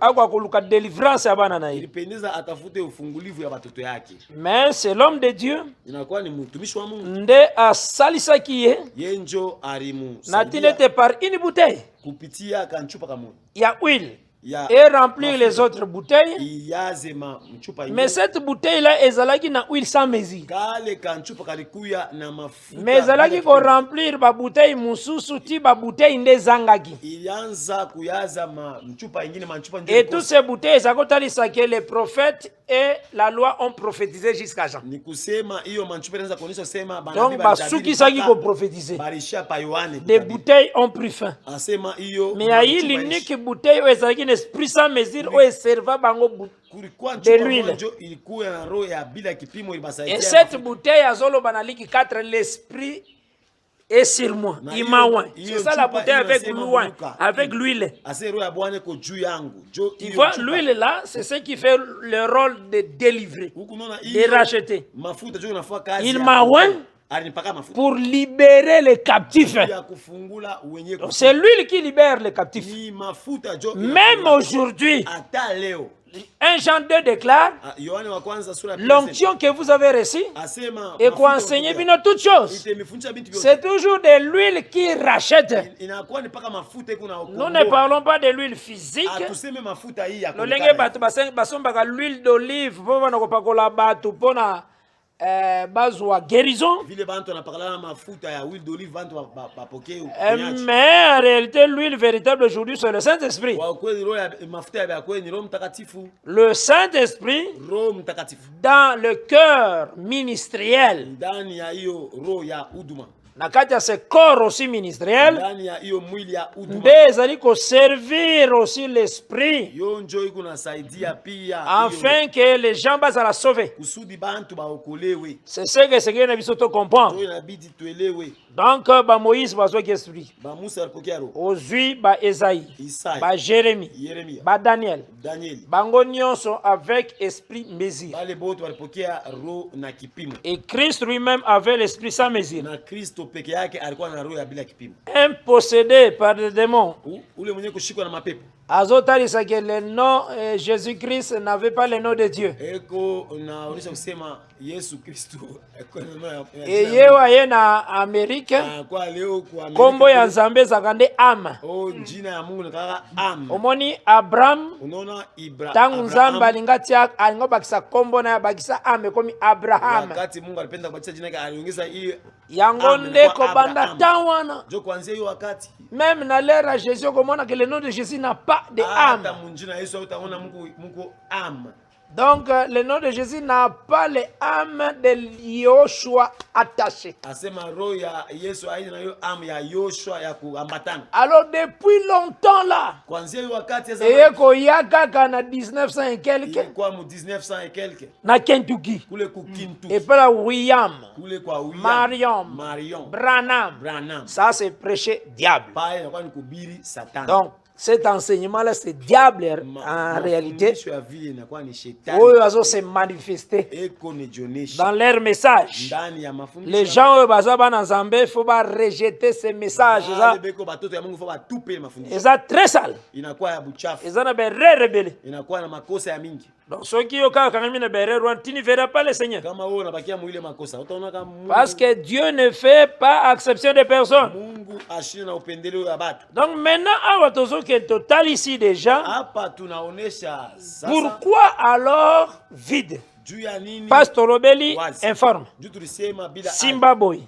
akwa koluka délivrance ya bana na ye. ilipendeza atafute ufungulivu ya batoto yake. Mais c'est l'homme de Dieu Inakuwa ni mtumishi wa Mungu nde asalisaki ye yenjo alimu na tilete par une bouteille kupitia kanchupa kamoja ya huile ya et remplir les autres bouteilles. iyaze mchupa Mais ingine. cette bouteille là ezalaki na huile sans mesure. Kale kanchupa kalikuya na mafuta Mais ezalaki ko remplir ba bouteille mususu ti ba bouteille nde zangaki. ilianza kuyaza mchupa ingine manchupa Et toutes ces bouteilles ezakotalisaka que les prophètes et la loi ont prophétisé jusqu'à Jean. ni kusema hiyo manchupa inaanza kuonyesha sema Donc basukisaki ko prophétiser. barisha pa Yohane Des bouteilles ont pris fin. asema hiyo Mais il y a l'unique bouteille où ezalaki un esprit sans mesure où serva bango kulikuwa de chupa l'huile. moja ilikuwa na roho ya bila kipimo ilibasaidia. Et cette bouteille azolo banaliki 4 l'esprit est sur moi. Il m'a oint. C'est ça la bouteille avec l'oint, avec l'huile. Ase roho ya Bwana iko juu yangu. Jo Tu vois, l'huile là, c'est ce qui fait le rôle de délivrer, de racheter. Mafuta jo inafanya kazi. Il m'a oint alinipaka mafuta pour libérer les captifs. ya kufungula wenye. C'est l'huile qui libère les captifs. Ni mafuta jo. Même aujourd'hui, ata leo 1 Jean 2 déclare Yohane wa kwanza sura ya 1 l'onction que vous avez reçue asema et qu'on enseigne bino toutes choses. itemifundisha bintu vyote. C'est toujours de l'huile qui rachète. Inakuwa ni paka mafuta iko na Nous ne parlons pas de l'huile physique. atuseme mafuta hii ya Lolenge bato basombaka l'huile d'olive po bana kopakola bato pona bazwa guérison. vile bantu wanapakala na mafuta ya huile d'olive bantu bapokee uponyaji. Mais en réalité, l'huile véritable aujourd'hui, c'est le Saint-Esprit. Kwa kweli roho ya mafuta ya kweli ni Roho Mtakatifu. Le Saint-Esprit, Roho Mtakatifu dans le cœur ministériel, ndani ya hiyo roho ya huduma na kati ya ce corps aussi ministériel, ndani ya hiyo mwili ya huduma nde ezali servir aussi l'esprit yo njo iko nasaidia pia afin que les gens bazala sauver. kusudi bantu baokolewe. C'est ce que c'est na biso to comprendre. Ndio inabidi tuelewe. Donc ba Moïse bazwaki esprit, Ba Musa alipokea roho, ozwi ba Esaïe, Isaya, ba Jérémie, Yeremia, ba Daniel, Danieli, bango nyonso avec esprit mesure. bale bote walipokea roho na kipimo, Et Christ lui-même avait l'esprit sans mesure. na Kristo peke yake alikuwa na roho ya bila kipimo. Un possédé par des démons. Ule mwenye kushikwa na mapepo Azotarisa que le nom Jésus-Christ n'avait pas le nom de Dieu. eko naonesha kusema Yesu Kristo Yewa ye na Amerika kwa leo kwa kombo ya Nzambe zakande ama. o jina ya Mungu nakaka am. Omoni Abraham Unaona tangu Nzambe alingatia alingobakisa kombo na bakisa ame komi Abraham. Wakati Mungu alipenda kubadilisha jina yake aliongeza hiyo Yango ndeko banda tawana. Jo kuanzia hiyo wakati Même na l'ère à Jésus comment que le nom de Jésus n'a pas de âme. hata munjina Yesu utaona Mungu am. Donc le nom de Jésus n'a pas l'âme de Yoshua attaché. Asema roho ya Yesu haina na hiyo am ya Yoshua ya kuambatana. Alors depuis longtemps là, Kuanzia hiyo wakati eko yaka na 1900 et quelques ilikuwa mu 1900 et quelques na Kentucky. kule ku Kintu. Et puis là William, Kule kwa William, Marion, Branham. Branham. Ça c'est prêcher diable. Pale inakuwa ni kubiri Satan. Donc cet enseignement là c'est diable en réalité. Mafundisho ya vile inakuwa ni shetani. Oyo azo se manifester Eko ne jionesha. dans leur message. Ndani ya mafundisho. Les gens oyo baza bana Nzambe faut pas rejeter ces messages là. Beko batoto ya Mungu faut batupe mafundisho. Eza très sale. Inakuwa ya buchafu. Eza na bere rebelle. Inakuwa na makosa ya mingi. Donc ceux qui ont quand même une bere roi, tu ne verras pas le Seigneur. Kama wewe unabakia mwile makosa, utaona kama Mungu. Parce que Dieu ne fait pas exception de personne. Mungu ashina na upendeleo ya watu. Donc maintenant awa tozo que total ici déjà. Hapa tunaonesha sasa. Pourquoi alors vide? Juu ya nini? Pastor Robeli informe. Juu tulisema bila Zimbabwe.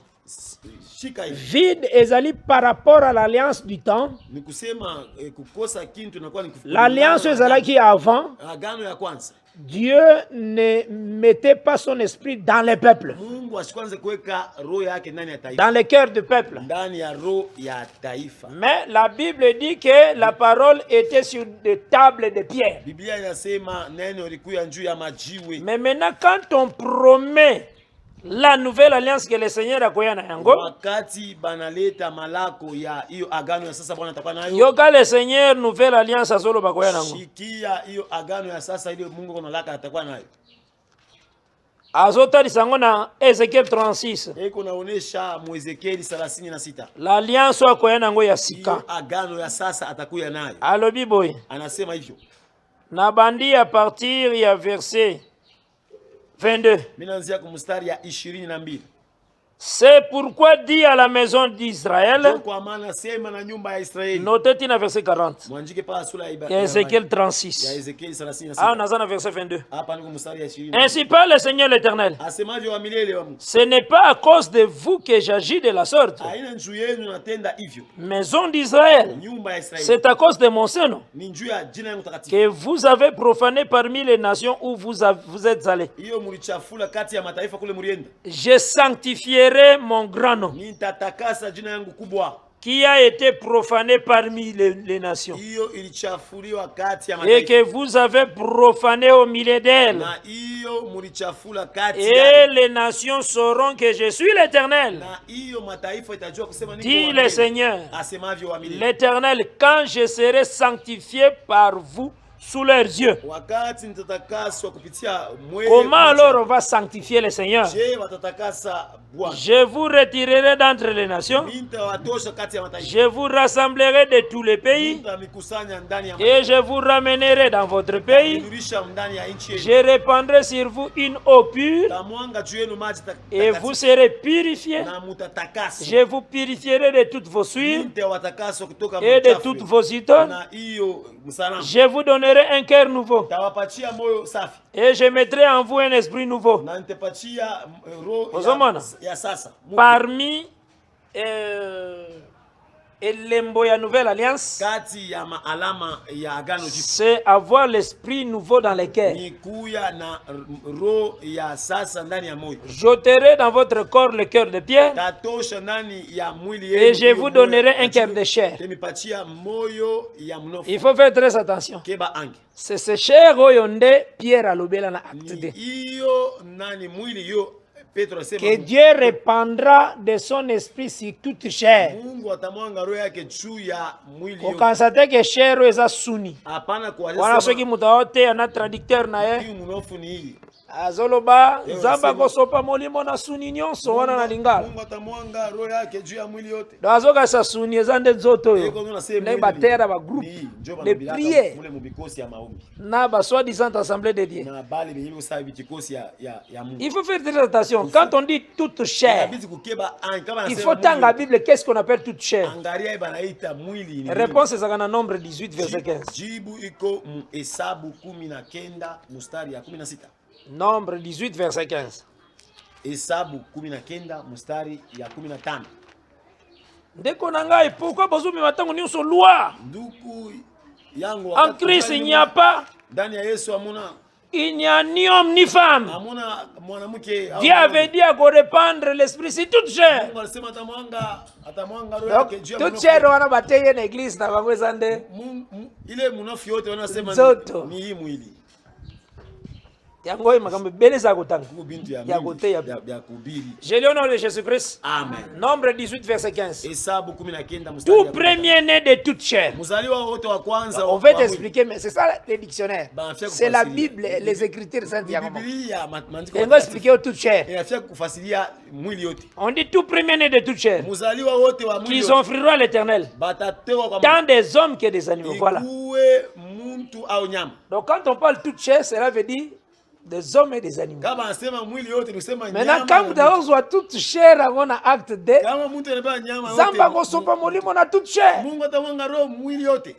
shika hivi. Vide ezali par rapport à l'alliance du temps. Ni kusema kukosa kintu inakuwa ni L'alliance ezalaki avant. Agano ya kwanza. Dieu ne mettait pas son esprit dans les peuples, Mungu ashikwanze kuweka roho yake ndani ya taifa. dans le cœur du peuple. Ndani ya roho ya taifa. Mais la Bible dit que la parole était sur des tables de pierre. Biblia inasema neno likuya juu ya majiwe. Mais maintenant quand on promet la nouvelle alliance que le Seigneur a koya na yango, Wakati banaleta malako ya hiyo agano ya sasa Bwana atakuwa nayo. yoka le Seigneur nouvelle alliance azolo bakoya nango. Shikia hiyo agano ya sasa ile Mungu kuna laka atakuwa nayo. Azotalisa ngo na Ezekiel 36. Eko naonesha mu Ezekieli 36. L'alliance akoya nango ya sika. Hiyo agano ya sasa atakuya nayo. Alobi boy. Anasema hivyo. Na bandi à partir ya verset 22. Minaanzia kwa mstari ya 22. C'est pourquoi dit à la maison d'Israël, Kwa maana sema na nyumba ya Israeli. notez na verset 40. Mwanjike pa sura Ya Ezekiel ya 36. Ezekieli 36. Ah, on a ça verset 22. Hapa niko mstari ya 20. Ainsi parle le Seigneur l'Éternel. Asemavyo wa milele wa Mungu. Ce n'est pas à cause de vous que j'agis de la sorte, Haina njuu yenu natenda hivyo. maison d'Israël. Nyumba ya Israeli. C'est à cause de mon Seigneur Ni njuu ya jina yangu takatifu. que vous avez profané parmi les nations où vous êtes allés. Hiyo mulichafula kati ya mataifa kule murienda. Je sanctifierai mon grand nom Nitatakasa jina yangu kubwa. qui a été profané parmi les nations Hiyo ilichafuliwa kati ya et mataifa. que vous avez profané au milieu d'elles. Na hiyo mulichafula kati Et ya. les nations sauront que je suis l'Éternel, Na hiyo mataifa itajua kusema niko dit wa le milele. Seigneur. Asemavyo wa milele. L'Éternel, quand je serai sanctifié par vous sous leurs yeux. Wakati nitatakaswa kupitia mwe. Comment alors on va sanctifier le Seigneur? Je watatakasa Bwana. Je vous retirerai d'entre les nations. Nitawatosha kati ya mataifa. Je vous rassemblerai de tous les pays Nitamikusanya ndani ya et je vous ramènerai dans votre pays. Nitakurudisha ndani ya nchi yenu. Je répandrai sur vous une eau pure Tamwanga juu yenu maji et vous serez purifiés. na mutatakaswa. Je vous purifierai de toutes vos souillures Nitawatakaswa kutoka et de machafu toutes vos idoles. na hiyo msalama. Je vous donnerai un cœur nouveau Tawapatia moyo safi et je mettrai en vous un esprit nouveau. na nitapatia roho Ozomana. ya sasa. Parmi elembo ya nouvelle alliance, kati ya maalama ya agano jipya c'est avoir l'esprit nouveau dans les cœurs. ni kuya na roho ya sasa ndani ya moyo. J'ôterai dans votre corps le cœur de pierre Tatosha ndani ya mwili et yenu je vous donnerai un cœur de chair. Temipatia moyo ya mnofu. Il faut faire très attention. Keba ange. C'est ce chair oyo nde Pierre alobela na acte Ni 2. iyo nani mwili yo Petro asema Que Dieu répandra de son esprit sur toute chair. Mungu atamwanga roho yake juu ya mwili yo. Kokonstate ke chair oyo eza suni. Hapana Wana soki kuwalisema moto aote ana traducteur na ye. hii mnofu ni hii. Azoloba nzambe akosopa molimo na suni nyonso wana na lingala. Mungu atamwanga roho yake juu ya mwili yote. Do azokasa suni eza nde nzoto oyo. Eko nuna sema Na batera ba groupe de prière mule mubikosi ya maombi. na ba soi-disant assemblée de Dieu. Na bali benye kusaba bitikosi ya Mungu. Il faut faire très attention. Quand on dit toute chair, Inabidi kukeba ange kama il anasema faut tanga la Bible. Qu'est-ce qu'on appelle toute chair? angalia banaita mwili ni Réponse est dans Nombre 18, verset 15. jibu iko Hesabu 19 mstari ya 16. Nombre 18, verset 15. Hesabu 19 mstari ya 15. Ndeko na ngai, pourquoi bozumi matango nyonso loi? Nduku yangu En Christ, il n'y a pas, ndani ya Yesu amuna il n'y a ni homme ni femme. amuna mwanamke au Dieu avait dit à répandre l'esprit sur toute chair. Mungu alisema atamwanga roho Donc, yake juu ya toute chair wana bateye na église na bango ezande. ile munofu yote wanasema Zoto. ni hii mwili. Yango ye makambo beleza kotanga. Ku bintu ya Ya mwili, kote ya. ya kubiri. J'ai lu au nom de Jésus-Christ. Amen. Nombre 18, verset 15. Hesabu 19 mstari Tout ya 15. premier né de toute chair. Mzaliwa wote wa kwanza On wa va mwili. t'expliquer, mais c'est ça le dictionnaire. Ben, fait C'est la kufasiria. Bible, les Écritures saintes. Biblia maandiko On va expliquer toute chair. inafia kufasiria mwili yote. On dit tout premier né de toute chair. Mzaliwa wote wa mwili Qu'ils yote offriront à l'Éternel. batatewa kwa Tant des hommes que des animaux. Voilà. ikuwe muntu au nyama. Donc quand on parle toute chair, cela veut dire des hommes et des animaux. Kama anasema mwili yote ni kusema Maintenant, nyama. quand na vous avez toute chair, on a acte 2. kama mtu anabeba nyama Zamba kosopa molimo na toute chair. Mungu atamwanga roho mwili yote.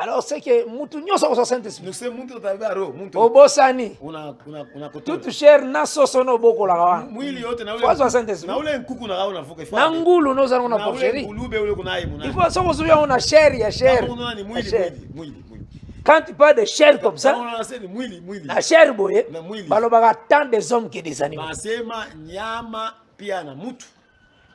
Alors c'est que mutu nyoso ko Saint-Esprit. Nikusema mtu atabeba roho mtu Obosani. una Toute chair na soso no boko la kawana. mwili yote na Fwazo wa ule Saint-Esprit. na ule nkuku na gaona fuka Na ifanye. ngulu no zana na Na ule porcherie. ngulube ule kunai muna. Il faut savoir souvenir on a chair ya chair. Kama unaona ni mwili Chair. mwili. Quand tu parles de chair comme Kama ça, unaona sasa ni mwili. la chair boye, Na mwili. balobaka tant des hommes que des animaux. Basema nyama pia na mtu.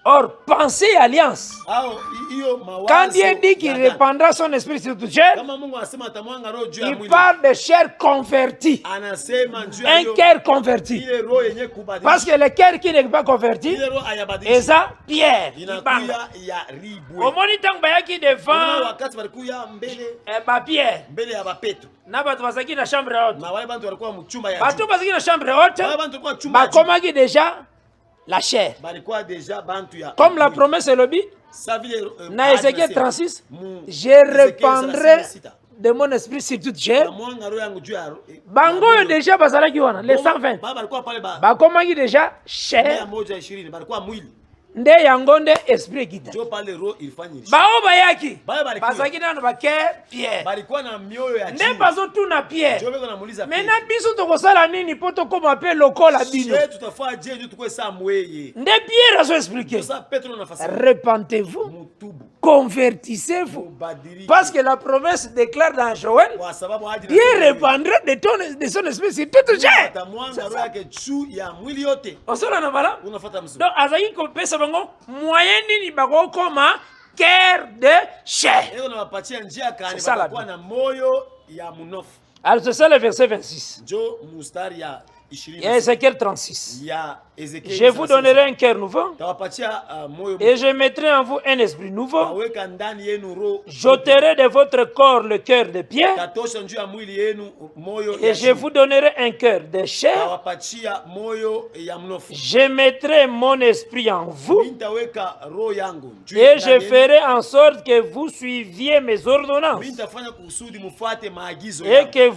Or, pensée alliance. Au hiyo mawazo. Quand Dieu dit qu'il ya ndani. répandra son esprit sur toute chair, Kama Mungu anasema atamwanga roho juu ya il mwili. parle de chair convertie. Anasema juu ya Un hiyo cœur converti. ile roho yenye kubadilika. Parce que le cœur qui n'est pas converti, ile roho hayabadiliki. c'est ça, Pierre. Inakuya ya Au ribwe. moniteur bayaki Kuna devant wakati walikuya mbele Pierre. mbele ya Petro. Na bato bazaki na chambre haute. Na wale bantu walikuwa mchumba ya Bato juu. bazaki na chambre haute, Wale bantu walikuwa chumba ya juu. bakomaki déjà la chair. Balikuwa deja bantu ya Comme la promesse est le but, Sa vile na Ézéchiel 36, Mu- je Ezekiel répandrai 36. de mon esprit sur toute chair. Namwanga roho yangu juu ya Bango yo déjà bazalaki wana, les 120. Baba balikuwa pale ba. Bakomaki déjà chair, 120 balikuwa mwili. nde yango nde esprit ekita. Jo pale roho ilifanya. Bao bayaki, Bale balikuwa. bazalaki nano bake Pierre. Balikuwa na mioyo ya Nde chini. bazotuna Pierre. Jo beko namuuliza Maintenant biso tokosala nini po tokoma mpe lokola bino? Je tutafaa je ndio tukwe saa mweye. Nde Pierre azoexplike. Sasa Petro nafasi. Repentez-vous, Mutubu. convertissez-vous. Badilika. Parce que la promesse déclare dans Joël, Kwa sababu hadi Dieu répandra de son esprit sur toute chair. atamwanga roho yake juu ya mwili yote. Osola na bala. Unafuata mzuri. Donc azaki kopesa bango moyen nini bakokoma cœur de chair. Eko nawapatia njia kani C'est ça, la batakuwa na moyo ya munofu. Alors c'est ça le verset 26. Jo mustari ya 20. Et Ézéchiel 36. Ya Ezekiel. Je vous donnerai un cœur nouveau tawapatia moyo et je mettrai en vous un esprit nouveau. aweka ndani yenu roho. J'ôterai de votre corps le cœur de pierre Tatosha njuu ya mwili yenu moyo et je vous donnerai un cœur de chair. tawapatia moyo ya mnofu. Je mettrai mon esprit en vous Nitaweka roho yangu juu et ndani je yenu. ferai en sorte que vous suiviez mes ordonnances Nitafanya kusudi mufuate maagizo et yangu que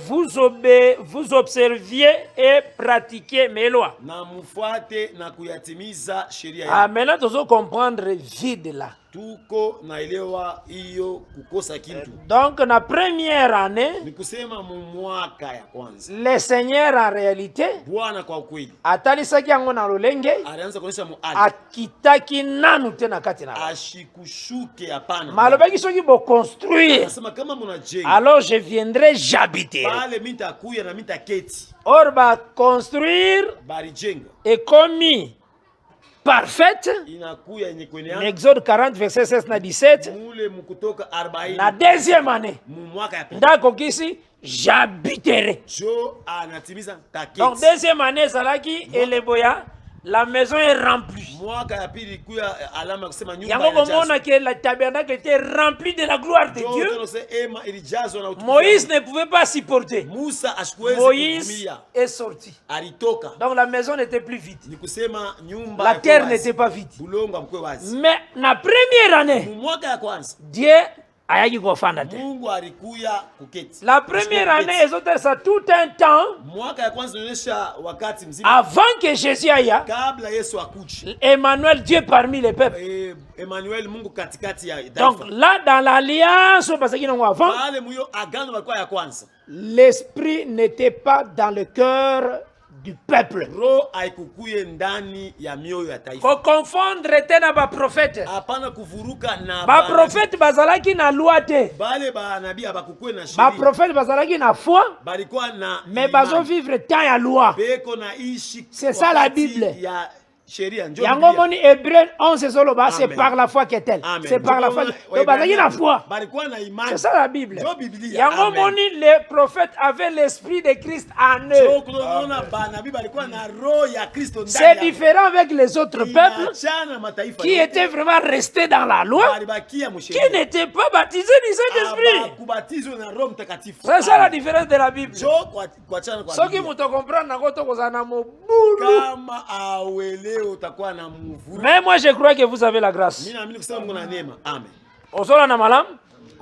vous observiez et pratiquiez mes lois. na mufuate na kuyatimiza sheria Ah, yangu. maintenant, tu dois comprendre vide là. tuko naelewa hiyo kukosa kintu. Donc na première année, Ni kusema mu mwaka ya kwanza le Seigneur en réalité Bwana kwa ukweli atalisaki yango na lolenge alianza kuonesha muali akitaki nanu tena kati na ashikushuke hapana. malobaki soki boconstruire, Anasema kama munajenga alors je viendrai, j'habiterai. pale mimi nitakuya na mimi nitaketi. Or baconstruire Balijenga est commis parfaite, inakuya yenye kwenye Exode 40 verset 16 na 17, mule mkutoka 40 na deuxième année mu mwaka ya pili ndako kisi j'habiterai. jo anatimiza Donc taketi. deuxième année ezalaki eleboya, la maison est remplie. Mwaka ya pili kuya alama kusema nyumba Yango komona inajazwa. que la tabernacle était remplie de la gloire de Jo Dieu. tena se ema ilijazwa na utukufu. Moïse ne pouvait pas supporter. Musa ashikuwezi Moïse kuvumilia, est sorti. alitoka. Donc la maison n'était plus vide. Ni kusema nyumba La haikuwa terre wazi. n'était pas vide. Bulongo amkwe wazi. Mais la première année, Mu mwaka ya kwanza Dieu ayaki kofanda te. Mungu alikuya kuketi. La première année, ça tout un temps Mwaka ya kwanza inaonyesha wakati mzima avant que Jésus aille. kabla Yesu akuche. Emmanuel, Dieu parmi les peuples. Emmanuel, Mungu katikati ya Donc taifa. là, dans l'alliance, parce qu'il avant, Pale muyo agano walikuwa ya kwanza. l'esprit n'était pas dans le cœur du peuple. Roho haikukuye ndani ya mioyo ya taifa. Faut confondre tena ba prophète. Hapana kuvuruka na Ba prophète bazalaki na loi te. bale ba nabii abakukuwe na Ba sheria. prophète bazalaki na foi, Balikuwa na mais bazo vivre temps ya loi. beko na ishi. C'est ça la wakati Bible. Ya sheria njo Yango Biblia. moni Hébreu 11 ezoloba, c'est Amen. Par par la foi qu'est elle. Amen. C'est par la foi. Donc bazalaki na foi. Balikuwa na imani. C'est ça la Bible. Njo Biblia. Yango Amen. moni les prophètes avaient l'esprit de Christ en eux. So kunaona banabii balikuwa na roho ya Kristo ndani C'est yao. différent avec les autres peuples Inaachana mataifa qui yote. étaient vraiment restés dans la loi, Balibakia qui msheria. n'étaient pas baptisés du Saint-Esprit. Kubatizwa na Roho Mtakatifu. C'est ça la différence de la Bible. Jo kuachana kwa Soki Biblia. muto comprendre nango tokozala na mobulu. Kama awelewe utakuwa na mvuru. Mais moi je crois que vous avez la grâce. Mimi naamini kusema Mungu na neema. Amen. Osola na malam.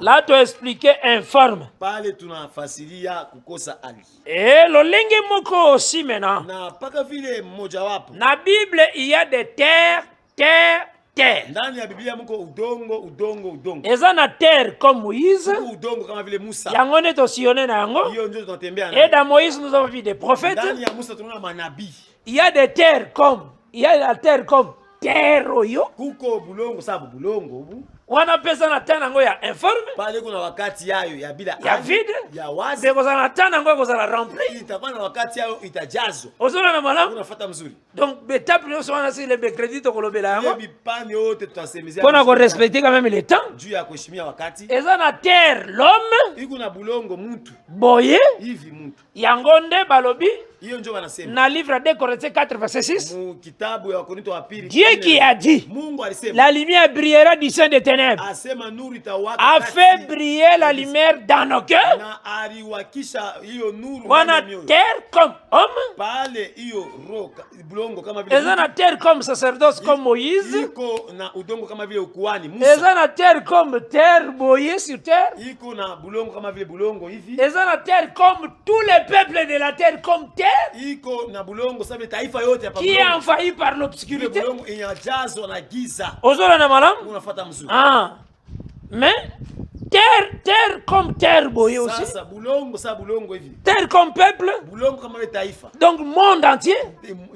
Là tu expliquer informe. Pale tunafasiria kukosa hali. Et lolenge moko aussi maintenant. Na paka vile mmoja wapo. Na Bible il y a des terres, terre, terre. Ndani ya Biblia mko udongo. Eza na terre comme Moïse. Mko udongo kama vile Musa. Yango ne tosillonné na yango. Hiyo ndio tunatembea Et nayo. dans Moïse nous avons vu des prophètes. Ndani ya Musa tunaona manabii. Il y a des terres comme, il y a la terre comme terre oyo. Kuko bulongo sababu bulongo ubu. Wana pesa na terre nango ya informe. Pale kuna wakati yayo ya bila Ya hali, vide. ya wazi. Deko za na terre nango ko za la rempli. Itakuwa na wakati yayo itajazwa. Osola na malam. Unafuata mzuri. Donc betape nous wana si le crédit to kolobela Ile yango. mipani yote tutasemezea. Pona ko respecter quand même le temps. juu ya kuheshimia wakati. Eza na terre l'homme Iko na bulongo mtu. boye. Hivi mtu. Yango nde balobi Hiyo ndio wanasema. na livre de Corinthiens 4 verset 6. Mu kitabu ya Wakorintho wa pili. Dieu qui a dit Mungu alisema. la lumière brillera du sein des ténèbres Asema nuru itawaka. a kati fait briller la lumière dans nos cœurs. na aliwakisha hiyo nuru Wana ndani ya mioyo. terre comme homme. Pale hiyo roka bulongo kama vile Eza na terre comme sacerdoce comme Moïse. iko na udongo kama vile ukuani Musa. Eza na terre comme terre boyée sur terre. Iko na bulongo kama vile bulongo hivi. Eza na terre comme tous les peuples de la terre comme terre Iko na bulongo sababu taifa yote hapa qui est bulongo. envahi par Ile l'obscurité. bulongo inajazwa na giza. Ozola na malam. Unafuata mzuri. Ah. Mais terre comme terre boyée aussi. Sasa bulongo sa bulongo hivi. Terre comme peuple. Bulongo kama vile taifa. Donc monde entier.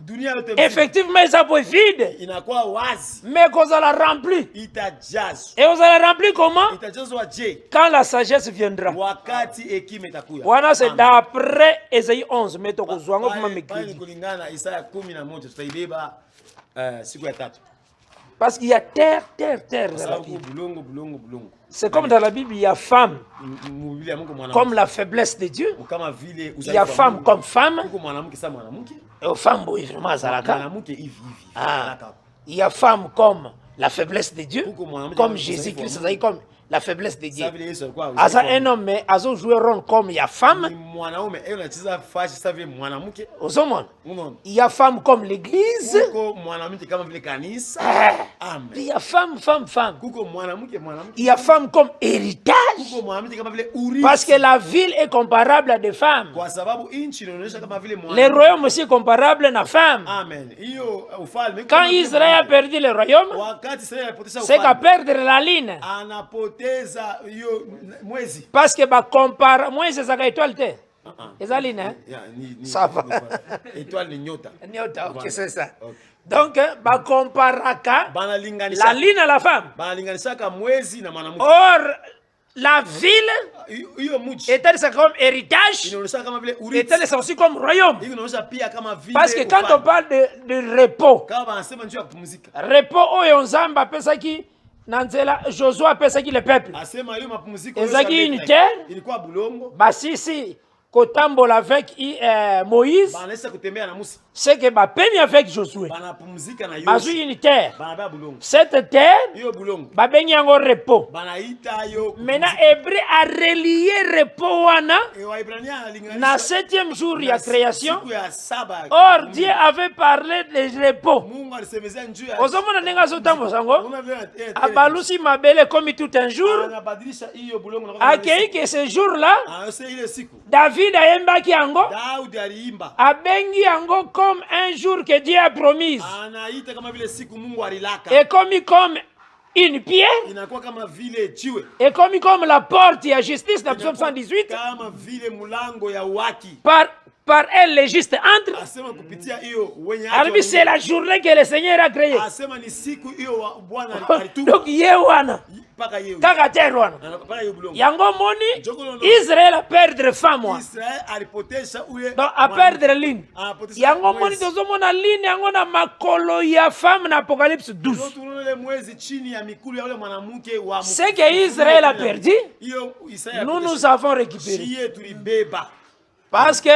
Dunia yote mzima. Effectivement, ça peut vide. Inakuwa wazi. Mais qu'on a la rempli. Itajazwa. Et on a la rempli comment? Itajazwa je? Quand la sagesse viendra. Wakati hekima itakuya. Voilà, c'est Amen. d'après Ésaïe 11. Mais tu as Pale ni kulingana Isaya 11 tutaibeba siku ya tatu. parce qu'il y a terre dans la Sababu Bible. bulongo. C'est comme dans la Bible, il y a femme Mu Biblia Mungu mwanamke. comme la faiblesse de Dieu. Kama vile Il y a femme comme femme. Mungu mwanamke sa mwanamke. Et femme, oui, vraiment, Zalaka. Mwanamke hivi. Ah. Il y a femme comme la faiblesse de Dieu. Huko mwanamke Comme kama Jésus-Christ, mzaifu wa comme La faiblesse de Dieu. Ça veut dire Yesu alikuwa Aza udhaifu wa un homme mais azo jouer rôle comme il y a Mungu. femme. Ni mwanaume unacheza fashi sasa vile mwanamke. Ozomon. Unaona? Il y a femme comme l'église. Kuko mwanamke kama vile kanisa. Il Amen. y a femme. Kuko mwanamke. Il y a femme comme héritage. Kuko mwanamke kama vile urithi. Parce que la ville est comparable à des femmes. Kwa sababu inchi inaonyesha kama vile Le mwanamke. royaume aussi est comparable à une femme. Amen. Hiyo ufalme. Quand Israël a perdu le royaume, wakati Israeli alipoteza c'est qu'à ufalme. perdre la ligne. Anapoteza hiyo mwezi. Parce que compare moins c'est ça étoile te. Eza ligne hein? Ça va. Étoile ni nyota. Nyota, ok, Voilà. c'est ça. Ok. Donc, comparaka Banalinganisha. la ligne à la femme. Banalinganisha mwezi na mwanamke. Or, la ville Hiyo mji était ça comme héritage, inaonyesha kama vile urithi. était ça aussi comme royaume. Hiyo inaonyesha pia kama vile Parce que quand on ufalme. parle de repos, Kama banasema njoo ya kupumzika. repos oyo nzamba apesaki na nzela Josué apesaki le peuple. Asema hiyo mapumziko Ezaki yote unitaire. ilikuwa bulongo. Basisi kotambola avec Moïse, Banaisa kutembea na Musa. c'est que bapemi avec Josué. Banapumzika na Bazui Yoshua. une terre. Banabeba bulongo. Cette terre, Hiyo bulongo. babengi yango repos. Banaita yo. Maintenant, Hébreu a relié repos wana Waibrania analinganisha. na 7e jour ya création. Siku ya saba. Or, Dieu avait parlé de repos. Mungu alisemezea njoo ya. Ozomona ndenge azotambo sango Unaona abalusi mabele comme tout un jour anabadilisha hiyo bulongo na akei que ce jour-là Ase ile siku. David ayembaki yango Daudi aliimba. abengi yango comme un jour que Dieu a promis Anaita kama vile siku Mungu alilaka. et comme une pierre Inakuwa kama vile jiwe. et comme la porte ya justice dans Psaume Inakuwa 118 kama vile mulango ya uwaki. par elle les justes entrent. Asema kupitia hiyo wenye Alors c'est la journée que le Seigneur a créée. Asema ni siku hiyo Bwana alituma. Donc ye wana Paka yeye. kaka terre wana Paka hiyo bulongo. yango moni Israël a perdre femme wana. Israel alipotesha ule. Donc à perdre ligne. Anapotesha. Yango moni tozomona ligne yango na makolo ya femme na Apocalypse 12. Tunaona mwezi chini ya mikulu ya ule mwanamke wa. Ce que Israël a perdu, Hiyo Israel. nous avons récupéré. Shie tulibeba. Parce que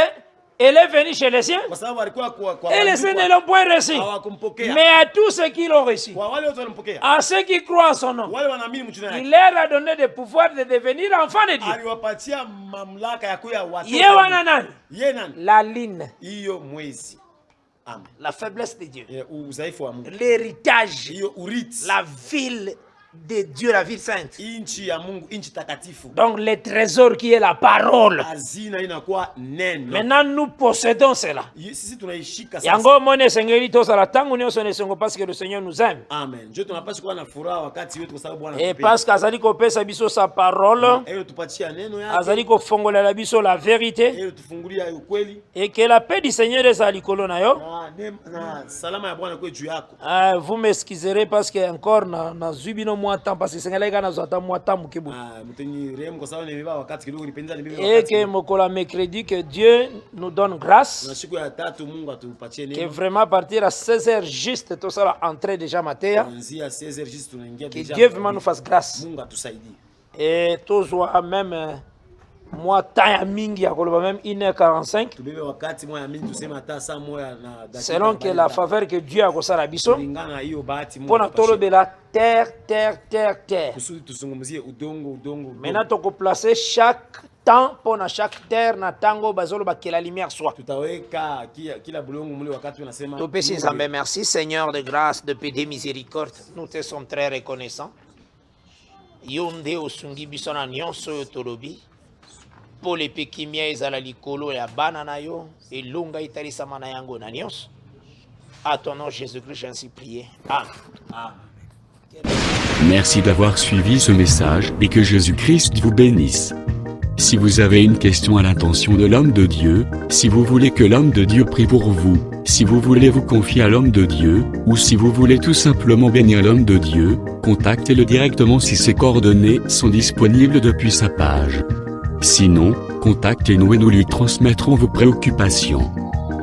elle est venue chez les siens Kwa sababu alikuwa kwa et les siens ne l'ont point reçu. hawakumpokea. Mais à tous ceux qui l'ont reçu, Kwa wale wote walimpokea. à ceux qui croient en son nom, Wale wanaamini mchuna yake. il leur a donné le pouvoir de devenir enfants de Dieu. Aliwapatia mamlaka ya kuya watoto. Ye wana nani? Ye nani? La ligne, Hiyo mwezi. Amen. la faiblesse de Dieu, Udhaifu wa Mungu. l'héritage, Hiyo urithi. la ville de Dieu, la ville sainte. Inchi ya Mungu, inchi takatifu. Donc le trésor qui est la parole. Hazina inakuwa neno. Maintenant nous possédons cela. Sisi tunaishika sasa. Yango mone sengeli tosala tangu nyonso nesongo parce que le Seigneur nous aime. Amen. Ndio tunapaswa kuwa na furaha wakati wetu kwa sababu Bwana Et anatupenda. parce qu'azali kopesa biso sa parole, Ele tupatia neno yake. azali kofongolela biso la vérité Ele tufungulia ukweli. et que la paix du Seigneur ezala likolo na yo. Na salama ya Bwana kwa juu yako. Vous m'excuserez parce que encore na zubino mwa temps parce que sengela kana zota mwa temps mukibu. Mteni rehemu kwa sababu nimebeba wakati kidogo nipenda nimebeba Et wakati. que mokola mercredi que Dieu nous donne grâce. Na siku ya tatu Mungu atupatie Que neno. vraiment à partir à 16h juste tout ça va entrer déjà matin. Kuanzia 16h juste tunaingia Que deja. Dieu vraiment nous fasse grâce. Mungu atusaidie. Et tozwa même moi temps ya mingi ya koloba même 1h45 Tubebe wakati moya mingi tuseme hata saa moya na dakika. selon que la faveur que Dieu a kosala biso kulingana na hiyo bahati Mungu. pona tolobela terre. Kusudi tuzungumzie udongo. Maintenant toko placer chaque temps pona chaque terre na tango bazoloba que la lumière soit. Tutaweka kila bulongo mule wakati unasema. Topesi nzambe merci Seigneur de grâce de paix de miséricorde. Nous te sommes très reconnaissants. Yonde osungi biso na nyonso oyo tolobi. Po le pekimia ezala likolo ya bana na yo elonga italisama na yango na nyonso. À ton nom Jésus-Christ ainsi prié. Amen. Merci d'avoir suivi ce message et que Jésus-Christ vous bénisse. Si vous avez une question à l'intention de l'homme de Dieu, si vous voulez que l'homme de Dieu prie pour vous, si vous voulez vous confier à l'homme de Dieu, ou si vous voulez tout simplement bénir l'homme de Dieu, contactez-le directement si ses coordonnées sont disponibles depuis sa page. Sinon, contactez-nous et nous lui transmettrons vos préoccupations.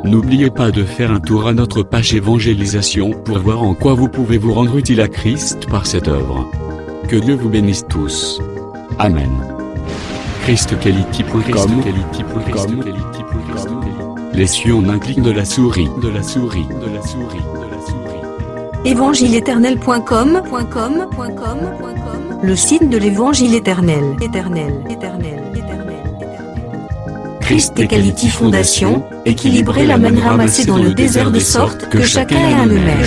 N'oubliez pas de faire un tour à notre page évangélisation pour voir en quoi vous pouvez vous rendre utile à Christ par cette œuvre. Que Dieu vous bénisse tous. Amen. ChristQuality.com. Les cieux en un clic de la souris. Évangile-éternel.com le signe de l'évangile éternel. Christ Equality Fondation, équilibrer la manne ramassée dans le désert de sorte que chacun ait un eumère.